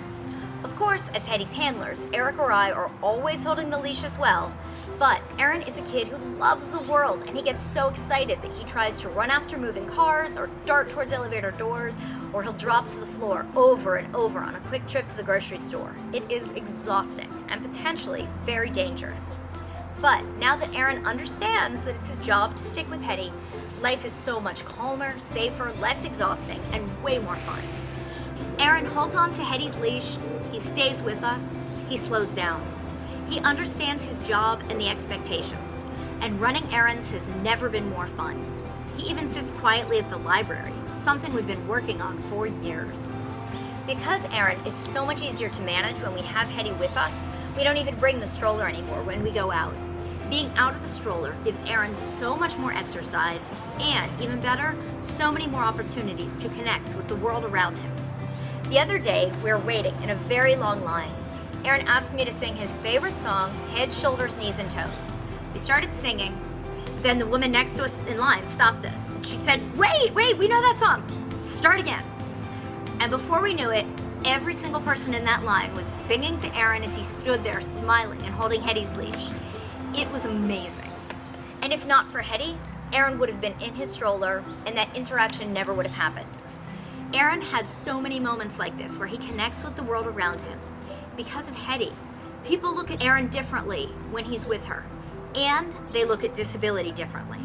Of course, as Hetty's handlers, Eric or I are always holding the leash as well, but Aaron is a kid who loves the world, and he gets so excited that he tries to run after moving cars or dart towards elevator doors, or he'll drop to the floor over and over on a quick trip to the grocery store. It is exhausting and potentially very dangerous. But now that Aaron understands that it's his job to stick with Hetty, life is so much calmer, safer, less exhausting, and way more fun. Aaron holds on to Hetty's leash, he stays with us, he slows down. He understands his job and the expectations, and running errands has never been more fun. He even sits quietly at the library, something we've been working on for years. Because Aaron is so much easier to manage when we have Hetty with us, we don't even bring the stroller anymore when we go out. Being out of the stroller gives Aaron so much more exercise, and even better, so many more opportunities to connect with the world around him. The other day, we were waiting in a very long line. Aaron asked me to sing his favorite song, Head, Shoulders, Knees, and Toes. We started singing, but then the woman next to us in line stopped us. And she said, wait, we know that song. Start again. And before we knew it, every single person in that line was singing to Aaron as he stood there smiling and holding Hetty's leash. It was amazing. And if not for Hetty, Aaron would have been in his stroller and that interaction never would have happened. Aaron has so many moments like this where he connects with the world around him. Because of Hetty, people look at Aaron differently when he's with her, and they look at disability differently.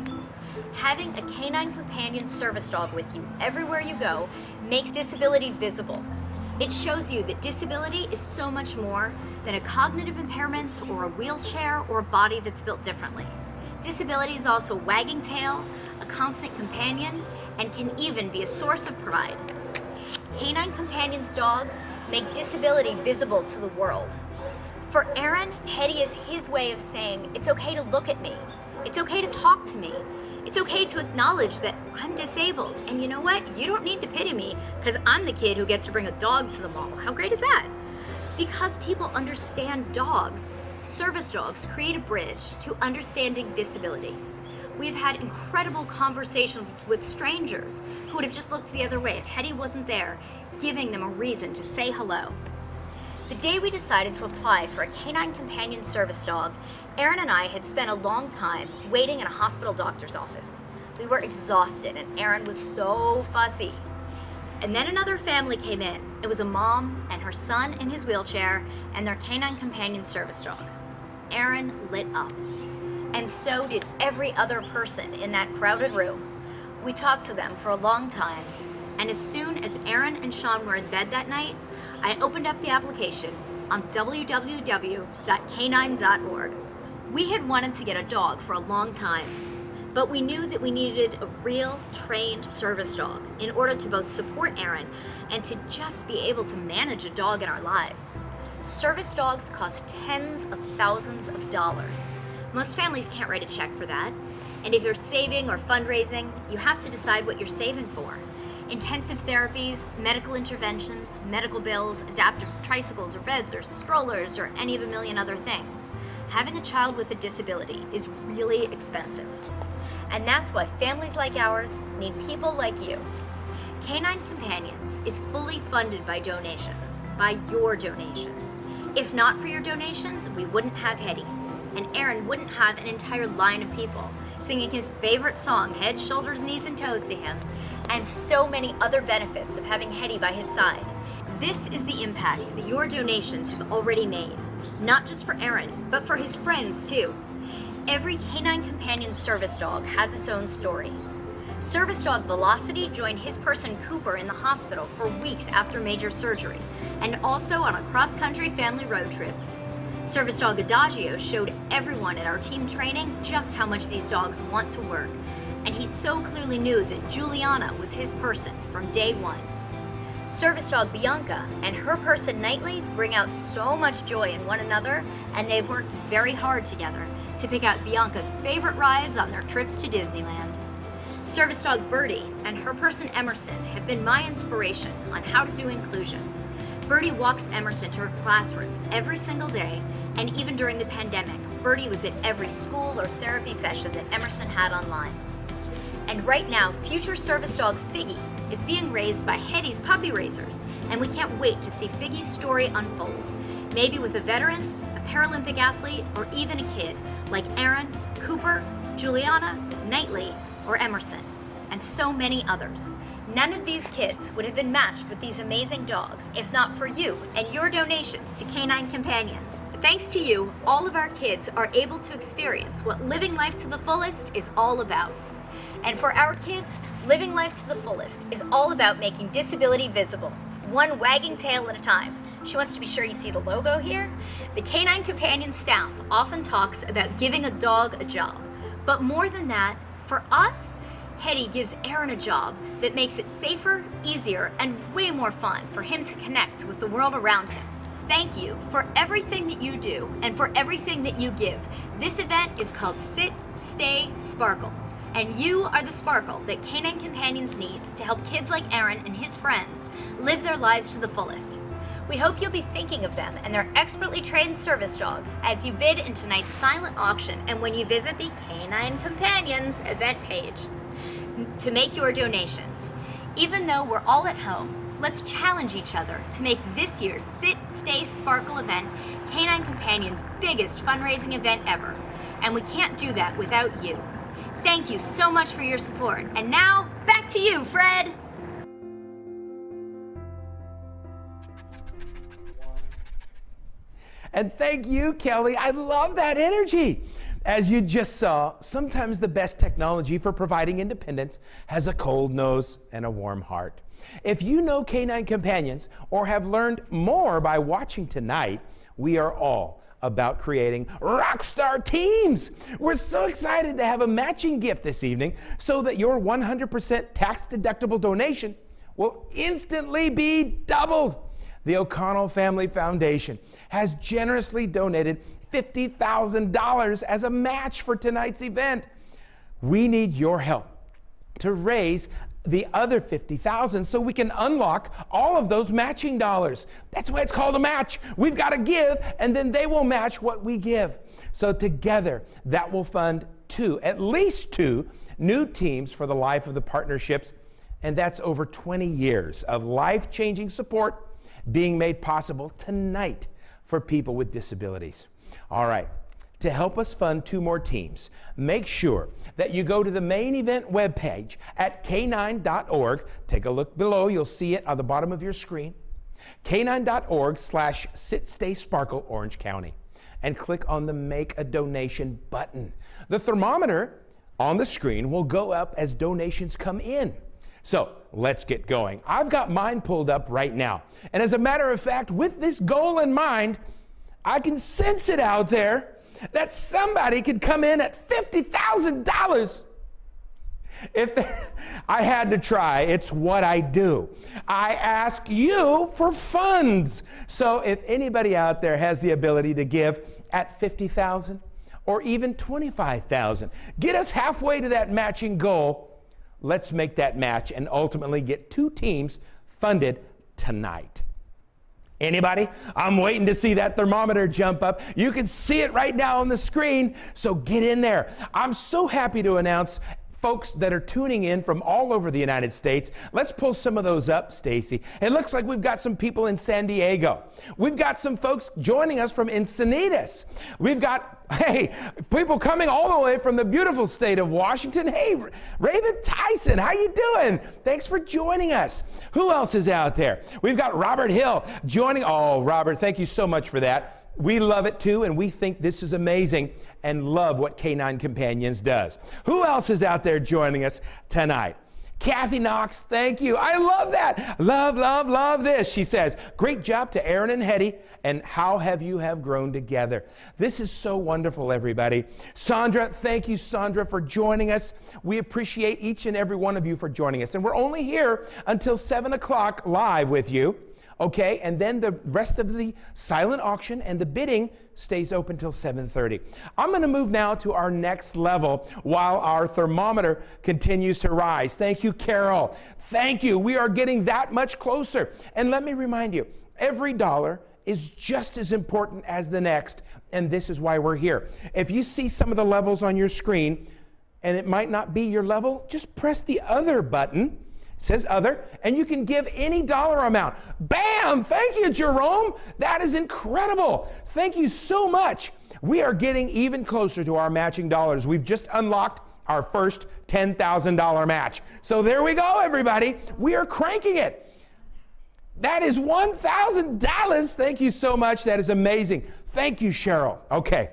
Having a Canine Companions service dog with you everywhere you go makes disability visible. It shows you that disability is so much more than a cognitive impairment or a wheelchair or a body that's built differently. Disability is also a wagging tail, a constant companion, and can even be a source of pride. Canine Companions dogs make disability visible to the world. For Aaron, Hetty is his way of saying, it's okay to look at me. It's okay to talk to me. It's okay to acknowledge that I'm disabled. And you know what? You don't need to pity me because I'm the kid who gets to bring a dog to the mall. How great is that? Because people understand dogs, service dogs create a bridge to understanding disability. We've had incredible conversations with strangers who would have just looked the other way if Hetty wasn't there, giving them a reason to say hello. The day we decided to apply for a Canine Companion service dog, Aaron and I had spent a long time waiting in a hospital doctor's office. We were exhausted and Aaron was so fussy. And then another family came in. It was a mom and her son in his wheelchair and their Canine Companion service dog. Aaron lit up. And so did every other person in that crowded room. We talked to them for a long time, and as soon as Aaron and Sean were in bed that night, I opened up the application on www.canine.org. We had wanted to get a dog for a long time, but we knew that we needed a real trained service dog in order to both support Aaron and to just be able to manage a dog in our lives. Service dogs cost tens of thousands of dollars. Most families can't write a check for that. And if you're saving or fundraising, you have to decide what you're saving for. Intensive therapies, medical interventions, medical bills, adaptive tricycles or beds or strollers or any of a million other things. Having a child with a disability is really expensive. And that's why families like ours need people like you. Canine Companions is fully funded by donations, by your donations. If not for your donations, we wouldn't have Hetty. And Aaron wouldn't have an entire line of people singing his favorite song, Head, Shoulders, Knees, and Toes to him, and so many other benefits of having Hetty by his side. This is the impact that your donations have already made, not just for Aaron, but for his friends too. Every Canine Companion service dog has its own story. Service dog Velocity joined his person Cooper in the hospital for weeks after major surgery, and also on a cross-country family road trip. Service dog Adagio showed everyone at our team training just how much these dogs want to work, and he so clearly knew that Juliana was his person from day one. Service dog Bianca and her person Nightly bring out so much joy in one another, and they've worked very hard together to pick out Bianca's favorite rides on their trips to Disneyland. Service dog Birdie and her person Emerson have been my inspiration on how to do inclusion. Birdie walks Emerson to her classroom every single day, and even during the pandemic, Birdie was at every school or therapy session that Emerson had online. And right now, future service dog Figgy is being raised by Hetty's puppy raisers, and we can't wait to see Figgy's story unfold, maybe with a veteran, a Paralympic athlete, or even a kid like Aaron, Cooper, Juliana, Knightley, or Emerson, and so many others. None of these kids would have been matched with these amazing dogs if not for you and your donations to Canine Companions. Thanks to you, all of our kids are able to experience what living life to the fullest is all about. And for our kids, living life to the fullest is all about making disability visible, one wagging tail at a time. She wants to be sure you see the logo here. The Canine Companion staff often talks about giving a dog a job. But more than that, for us, Hetty gives Aaron a job that makes it safer, easier, and way more fun for him to connect with the world around him. Thank you for everything that you do and for everything that you give. This event is called Sit, Stay, Sparkle. And you are the sparkle that Canine Companions needs to help kids like Aaron and his friends live their lives to the fullest. We hope you'll be thinking of them and their expertly trained service dogs as you bid in tonight's silent auction and when you visit the Canine Companions event page to make your donations. Even though we're all at home, let's challenge each other to make this year's Sit, Stay, Sparkle event Canine Companions' biggest fundraising event ever. And we can't do that without you. Thank you so much for your support. And now, back to you, Fred. And thank you, Kelly. I love that energy. As you just saw, sometimes the best technology for providing independence has a cold nose and a warm heart. If you know Canine Companions or have learned more by watching tonight, we are all about creating rockstar teams. We're so excited to have a matching gift this evening so that your 100% tax-deductible donation will instantly be doubled. The O'Connell Family Foundation has generously donated $50,000 as a match for tonight's event. We need your help to raise the other $50,000 so we can unlock all of those matching dollars. That's why it's called a match. We've got to give, and then they will match what we give. So together, that will fund at least two new teams for the life of the partnerships, and that's over 20 years of life-changing support being made possible tonight for people with disabilities. All right. To help us fund 2 more teams, make sure that you go to the main event webpage at canine.org. Take a look below. You'll see it on the bottom of your screen. canine.org/sit-stay-sparkle Orange County. And click on the Make a Donation button. The thermometer on the screen will go up as donations come in. So let's get going. I've got mine pulled up right now. And as a matter of fact, with this goal in mind, I can sense it out there that somebody could come in at $50,000. If I had to try, it's what I do. I ask you for funds. So if anybody out there has the ability to give at $50,000 or even $25,000, get us halfway to that matching goal. Let's make that match and ultimately get 2 teams funded tonight. Anybody? I'm waiting to see that thermometer jump up. You can see it right now on the screen, so get in there. I'm so happy to announce folks that are tuning in from all over the United States. Let's pull some of those up, Stacy. It looks like we've got some people in San Diego. We've got some folks joining us from Encinitas. We've got, people coming all the way from the beautiful state of Washington. Hey, Raven Tyson, how you doing? Thanks for joining us. Who else is out there? We've got Robert Hill joining. Oh, Robert, thank you so much for that. We love it too, and we think this is amazing and love what Canine Companions does. Who else is out there joining us tonight? Kathy Knox, thank you. I love that. Love, love, love this. She says, great job to Aaron and Hetty, and how have you grown together. This is so wonderful, everybody. Sandra, thank you, Sandra, for joining us. We appreciate each and every one of you for joining us. And we're only here until 7 o'clock live with you. Okay, and then the rest of the silent auction and the bidding stays open till 7:30. I'm going to move now to our next level while our thermometer continues to rise. Thank you, Carol. Thank you. We are getting that much closer. And let me remind you, every dollar is just as important as the next, and this is why we're here. If you see some of the levels on your screen, and it might not be your level, just press the other button. Says other, and you can give any dollar amount. Bam! Thank you, Jerome. That is incredible. Thank you so much. We are getting even closer to our matching dollars. We've just unlocked our first $10,000 match. So there we go, everybody. We are cranking it. That is $1,000. Thank you so much. That is amazing. Thank you, Cheryl. Okay.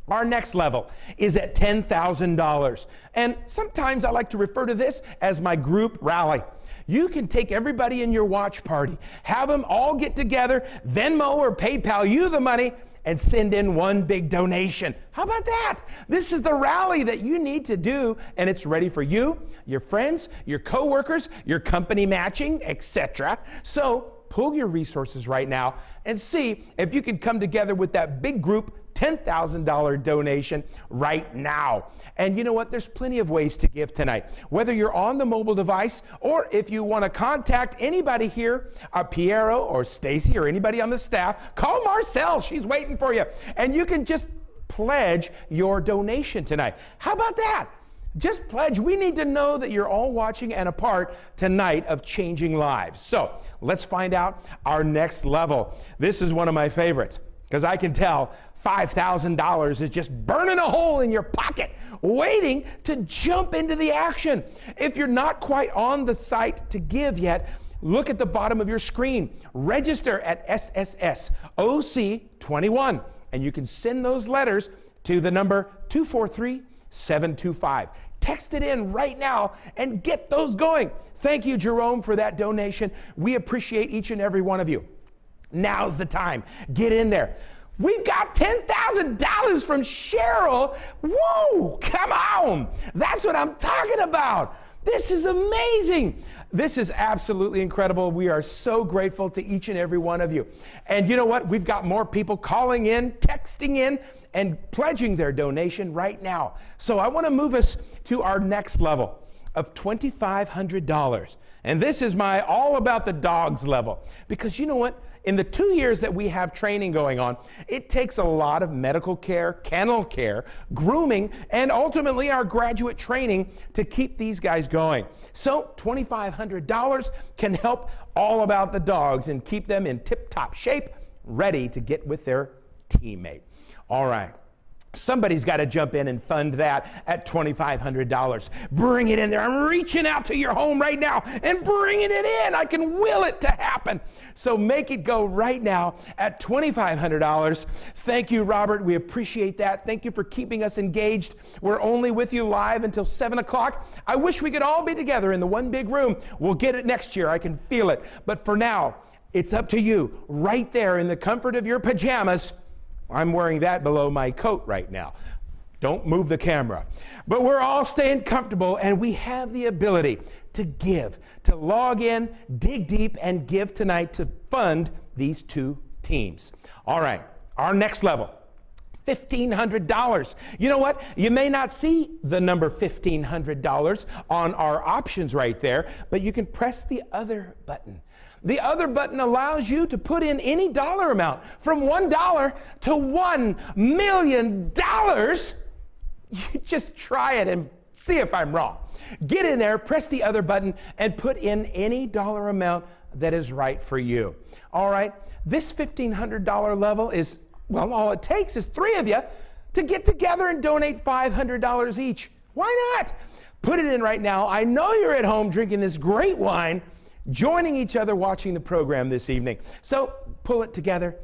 Our next level is at $10,000. And sometimes I like to refer to this as my group rally. You can take everybody in your watch party, have them all get together, Venmo or PayPal you the money, and send in one big donation. How about that? This is the rally that you need to do, and it's ready for you, your friends, your coworkers, your company matching, etc. So pull your resources right now and see if you can come together with that big group $10,000 donation right now. And you know what? There's plenty of ways to give tonight. Whether you're on the mobile device or if you want to contact anybody here, Piero or Stacy or anybody on the staff, call Marcel. She's waiting for you. And you can just pledge your donation tonight. How about that? Just pledge. We need to know that you're all watching and a part tonight of changing lives. So let's find out our next level. This is one of my favorites because I can tell $5,000 is just burning a hole in your pocket, waiting to jump into the action. If you're not quite on the site to give yet, look at the bottom of your screen. Register at SSSOC21, and you can send those letters to the number 243-725. Text it in right now and get those going. Thank you, Jerome, for that donation. We appreciate each and every one of you. Now's the time. Get in there. We've got $10,000 from Cheryl. Whoa, come on. That's what I'm talking about. This is amazing. This is absolutely incredible. We are so grateful to each and every one of you. And you know what? We've got more people calling in, texting in, and pledging their donation right now. So I want to move us to our next level. of $2,500. And this is my all about the dogs level. Because you know what? In the 2 years that we have training going on, it takes a lot of medical care, kennel care, grooming, and ultimately our graduate training to keep these guys going. So $2,500 can help all about the dogs and keep them in tip-top shape, ready to get with their teammate. All right. Somebody's got to jump in and fund that at $2,500. Bring it in there. I'm reaching out to your home right now and bringing it in. I can will it to happen. So make it go right now at $2,500. Thank you, Robert. We appreciate that. Thank you for keeping us engaged. We're only with you live until 7 o'clock. I wish we could all be together in the one big room. We'll get it next year. I can feel it. But for now, it's up to you right there in the comfort of your pajamas. I'm wearing that below my coat right now. Don't move the camera. But we're all staying comfortable, and we have the ability to give, to log in, dig deep, and give tonight to fund these two teams. All right, our next level, $1,500. You know what? You may not see the number $1,500 on our options right there, but you can press the other button. The other button allows you to put in any dollar amount from $1 to $1 million. You just try it and see if I'm wrong. Get in there, press the other button, and put in any dollar amount that is right for you. All right, this $1,500 level is, well, all it takes is 3 of you to get together and donate $500 each. Why not? Put it in right now. I know you're at home drinking this great wine, joining each other watching the program this evening. So pull it together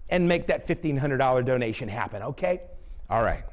and make that $1,500 donation happen, okay? All right.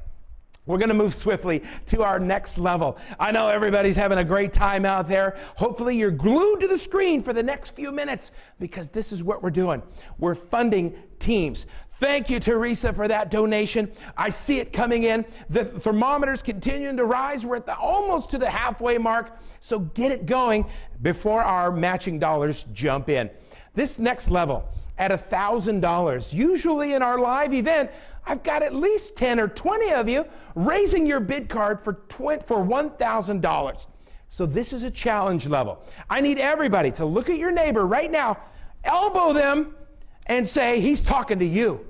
We're going to move swiftly to our next level. I know everybody's having a great time out there. Hopefully you're glued to the screen for the next few minutes because this is what we're doing. We're funding teams. Thank you, Teresa, for that donation. I see it coming in. The thermometer's continuing to rise. We're at almost to the halfway mark. So get it going before our matching dollars jump in. This next level at $1,000, usually in our live event, I've got at least 10 or 20 of you raising your bid card for $1,000. So this is a challenge level. I need everybody to look at your neighbor right now, elbow them, and say, he's talking to you.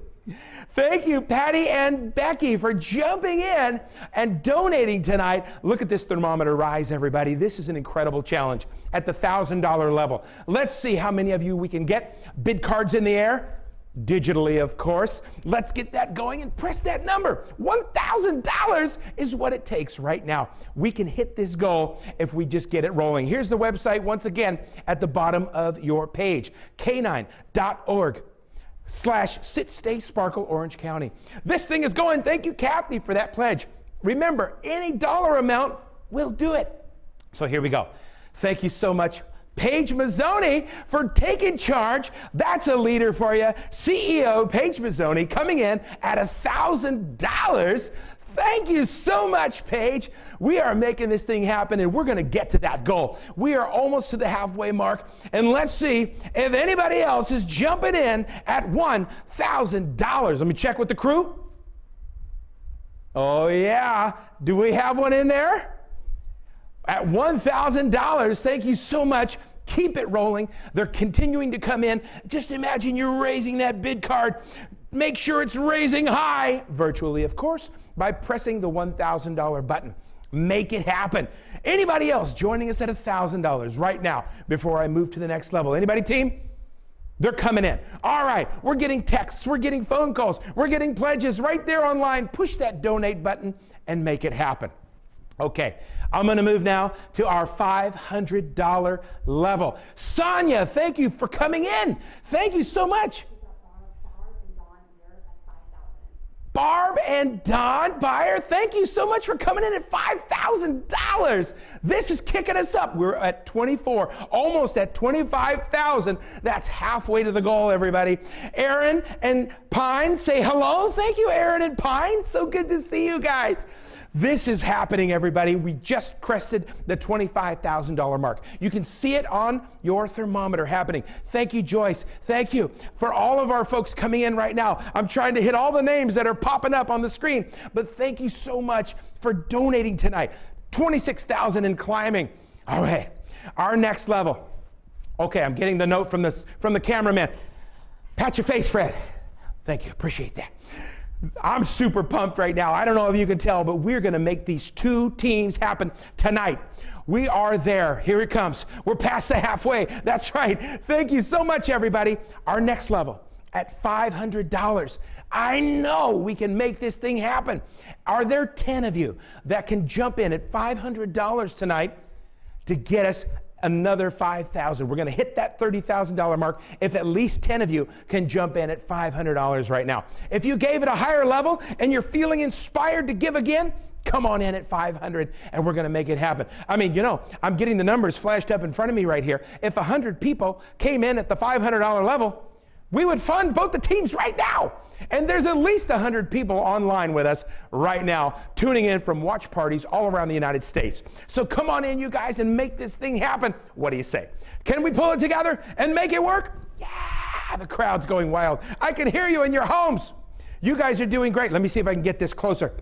Thank you, Patty and Becky, for jumping in and donating tonight. Look at this thermometer rise, everybody. This is an incredible challenge at the $1,000 level. Let's see how many of you we can get bid cards in the air. Digitally, of course. Let's get that going and press that number. $1,000 is what it takes right now. We can hit this goal if we just get it rolling. Here's the website once again at the bottom of your page, canine.org/Sit Stay Sparkle Orange County. This thing is going. Thank you, Kathy, for that pledge. Remember, any dollar amount will do it. So here we go. Thank you so much, Paige Mazzoni, for taking charge. That's a leader for you. CEO Paige Mazzoni coming in at $1,000. Thank you so much, Paige. We are making this thing happen, and we're going to get to that goal. We are almost to the halfway mark, and let's see if anybody else is jumping in at $1,000. Let me check with the crew. Oh, yeah. Do we have one in there? At $1,000, thank you so much. Keep it rolling. They're continuing to come in. Just imagine you're raising that bid card. Make sure it's raising high, virtually, of course, by pressing the $1,000 button. Make it happen. Anybody else joining us at $1,000 right now before I move to the next level? Anybody, team? They're coming in. All right, we're getting texts, we're getting phone calls, we're getting pledges right there online. Push that donate button and make it happen. Okay, I'm going to move now to our $500 level. Sonia, thank you for coming in. Thank you so much. Barb and Don Byer, thank you so much for coming in at $5,000. This is kicking us up. We're at 24, almost at 25,000. That's halfway to the goal, everybody. Aaron and Pine, say hello. Thank you, Aaron and Pine. So good to see you guys. This is happening, everybody. We just crested the $25,000 mark. You can see it on your thermometer happening. Thank you, Joyce. Thank you for all of our folks coming in right now. I'm trying to hit all the names that are popping up on the screen, but thank you so much for donating tonight. 26,000 and climbing. All right, our next level. Okay, I'm getting the note from the cameraman. Pat your face, Fred. Thank you, appreciate that. I'm super pumped right now. I don't know if you can tell, but we're gonna make these 2 teams happen tonight. We are there, here it comes. We're past the halfway, that's right. Thank you so much, everybody. Our next level at $500. I know we can make this thing happen. Are there 10 of you that can jump in at $500 tonight to get us another $5,000? We're gonna hit that $30,000 mark if at least 10 of you can jump in at $500 right now. If you gave it a higher level and you're feeling inspired to give again, come on in at 500 and we're gonna make it happen. I mean, you know, I'm getting the numbers flashed up in front of me right here. If 100 people came in at the $500 level, we would fund both the teams right now. And there's at least 100 people online with us right now, tuning in from watch parties all around the United States. So come on in, you guys, and make this thing happen. What do you say? Can we pull it together and make it work? Yeah, the crowd's going wild. I can hear you in your homes. You guys are doing great. Let me see if I can get this closer.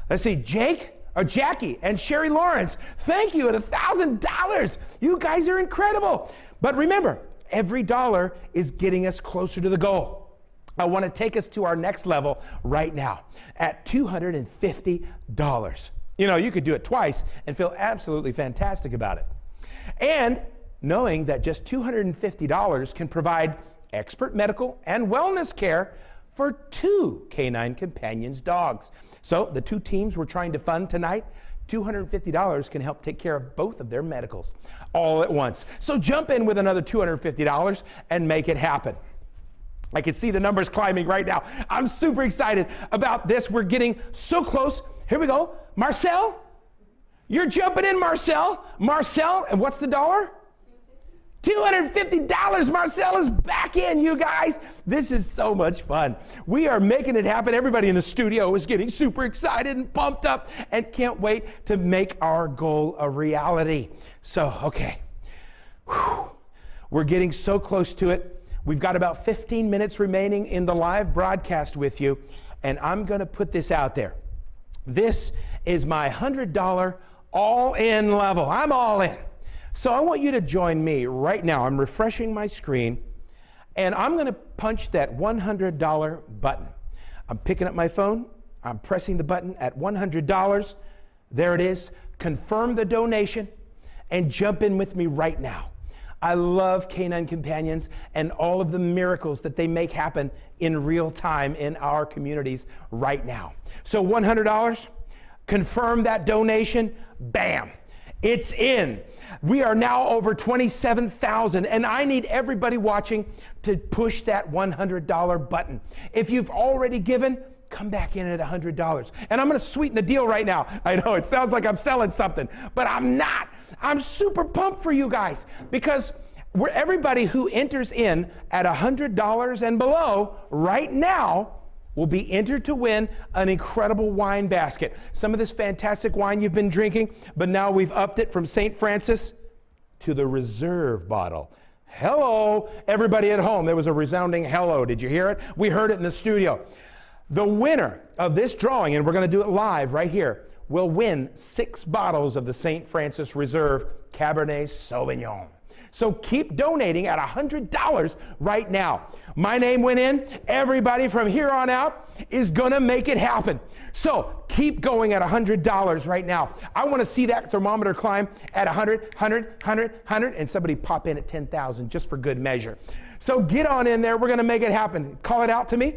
Let's see, Jackie and Sherry Lawrence, thank you at $1,000. You guys are incredible. But remember, every dollar is getting us closer to the goal. I want to take us to our next level right now at $250. You know, you could do it twice and feel absolutely fantastic about it. And knowing that just $250 can provide expert medical and wellness care for 2 Canine Companions dogs. So the 2 teams we're trying to fund tonight, $250 can help take care of both of their medicals all at once. So jump in with another $250 and make it happen. I can see the numbers climbing right now. I'm super excited about this. We're getting so close. Here we go. Marcel, you're jumping in, Marcel. Marcel, and what's the dollar? $250. Marcel is back in, you guys. This is so much fun. We are making it happen. Everybody in the studio is getting super excited and pumped up and can't wait to make our goal a reality. So, okay. Whew. We're getting so close to it. We've got about 15 minutes remaining in the live broadcast with you, and I'm going to put this out there. This is my $100 all-in level. I'm all in. So I want you to join me right now. I'm refreshing my screen, and I'm going to punch that $100 button. I'm picking up my phone. I'm pressing the button at $100. There it is. Confirm the donation and jump in with me right now. I love Canine Companions and all of the miracles that they make happen in real time in our communities right now. So $100, confirm that donation, bam, it's in. We are now over 27,000, and I need everybody watching to push that $100 button. If you've already given, come back in at $100. And I'm gonna sweeten the deal right now. I know it sounds like I'm selling something, but I'm not. I'm super pumped for you guys because everybody who enters in at $100 and below right now will be entered to win an incredible wine basket. Some of this fantastic wine you've been drinking, but now we've upped it from St. Francis to the Reserve bottle. Hello, everybody at home. There was a resounding hello. Did you hear it? We heard it in the studio. The winner of this drawing, and we're going to do it live right here, will win 6 bottles of the St. Francis Reserve Cabernet Sauvignon. So keep donating at $100 right now. My name went in. Everybody from here on out is gonna make it happen. So keep going at $100 right now. I wanna see that thermometer climb at 100, 100, 100, 100, and somebody pop in at 10,000 just for good measure. So get on in there. We're gonna make it happen. Call it out to me.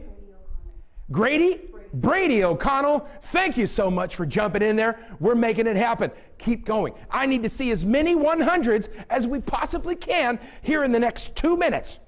Brady O'Connell, thank you so much for jumping in there. We're making it happen. Keep going. I need to see as many 100s as we possibly can here in the next 2 minutes.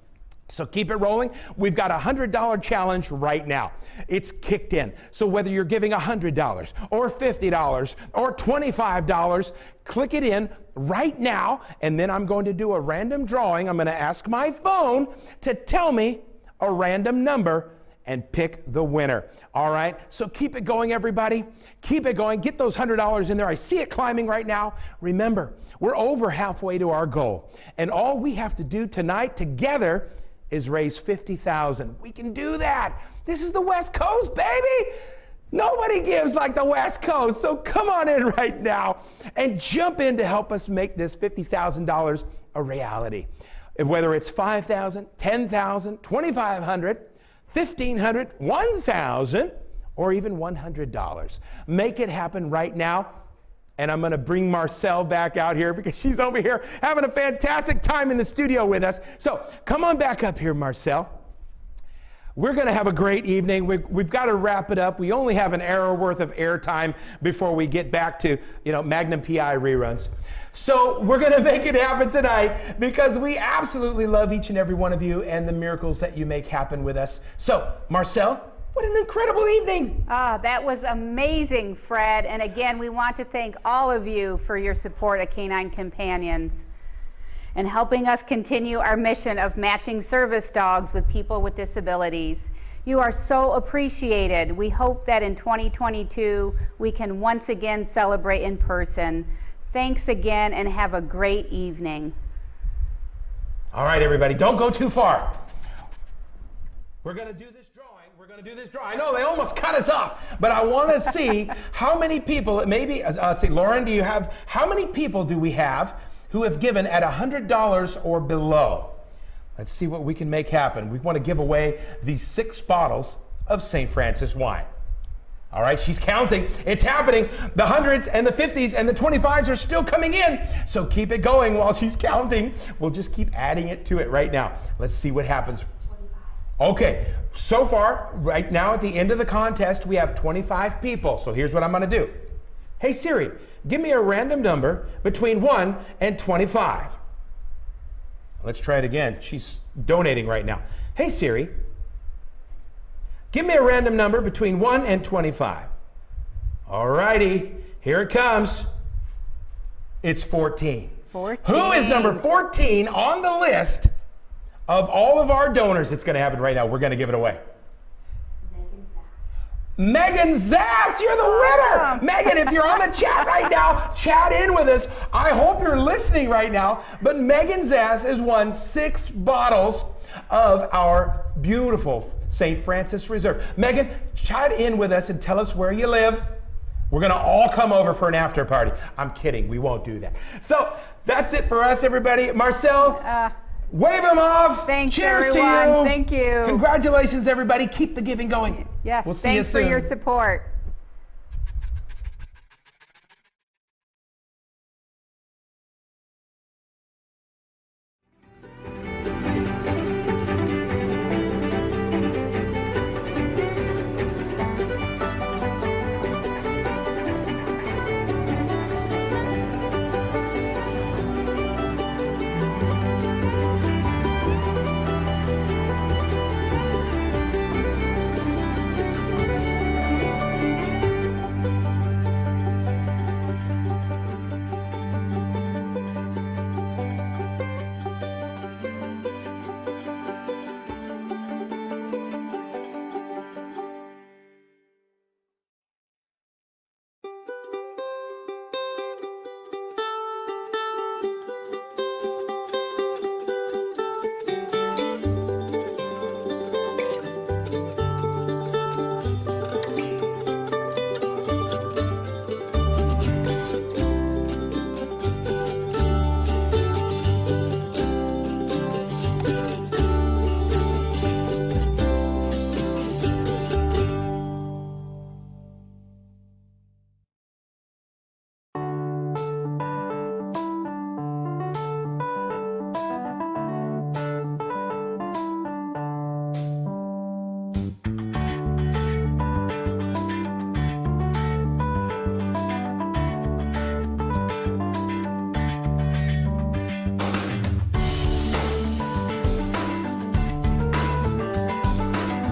So keep it rolling. We've got a $100 challenge right now. It's kicked in. So whether you're giving $100 or $50 or $25, click it in right now, and then I'm going to do a random drawing. I'm going to ask my phone to tell me a random number and pick the winner. All right, so keep it going, everybody. Keep it going. Get those $100 in there. I see it climbing right now. Remember, we're over halfway to our goal, and all we have to do tonight together is raise $50,000. We can do that. This is the West Coast, baby. Nobody gives like the West Coast, so come on in right now and jump in to help us make this $50,000 a reality. Whether it's $5,000, $10,000, $2,500, $1,500, $1,000, or even $100. Make it happen right now. And I'm going to bring Marcel back out here because she's over here having a fantastic time in the studio with us. So come on back up here, Marcel. We're going to have a great evening. We've got to wrap it up. We only have an hour worth of airtime before we get back to, Magnum PI reruns. So we're going to make it happen tonight because we absolutely love each and every one of you and the miracles that you make happen with us. So, Marcel, what an incredible evening. That was amazing, Fred. And again, we want to thank all of you for your support at Canine Companions and helping us continue our mission of matching service dogs with people with disabilities. You are so appreciated. We hope that in 2022, we can once again celebrate in person. Thanks again and have a great evening. All right, everybody, don't go too far. We're going to do this drawing. I know they almost cut us off, but I want to see how many people, maybe, let's see, Lauren, how many people do we have who have given at $100 or below? Let's see what we can make happen. We want to give away these 6 bottles of St. Francis wine. All right, she's counting. It's happening. The hundreds and the 50s and the 25s are still coming in. So keep it going while she's counting. We'll just keep adding it to it right now. Let's see what happens. Okay, so far, right now at the end of the contest, we have 25 people. So here's what I'm going to do. Hey Siri, give me a random number between 1 and 25. Let's try it again. She's donating right now. Hey Siri, give me a random number between 1 and 25. All righty, here it comes. It's 14. 14. Who is number 14 on the list of all of our donors? It's going to happen right now. We're going to give it away. Megan Zass, you're the winner. Megan, if you're on the chat right now, chat in with us. I hope you're listening right now. But Megan Zass has won 6 bottles of our beautiful St. Francis Reserve. Megan, chat in with us and tell us where you live. We're going to all come over for an after party. I'm kidding. We won't do that. So that's it for us, everybody. Marcel, wave them off. Thanks, Cheers everyone. to you. Thank you. Congratulations, everybody. Keep the giving going. Yes, we'll see you thanks for soon. your support.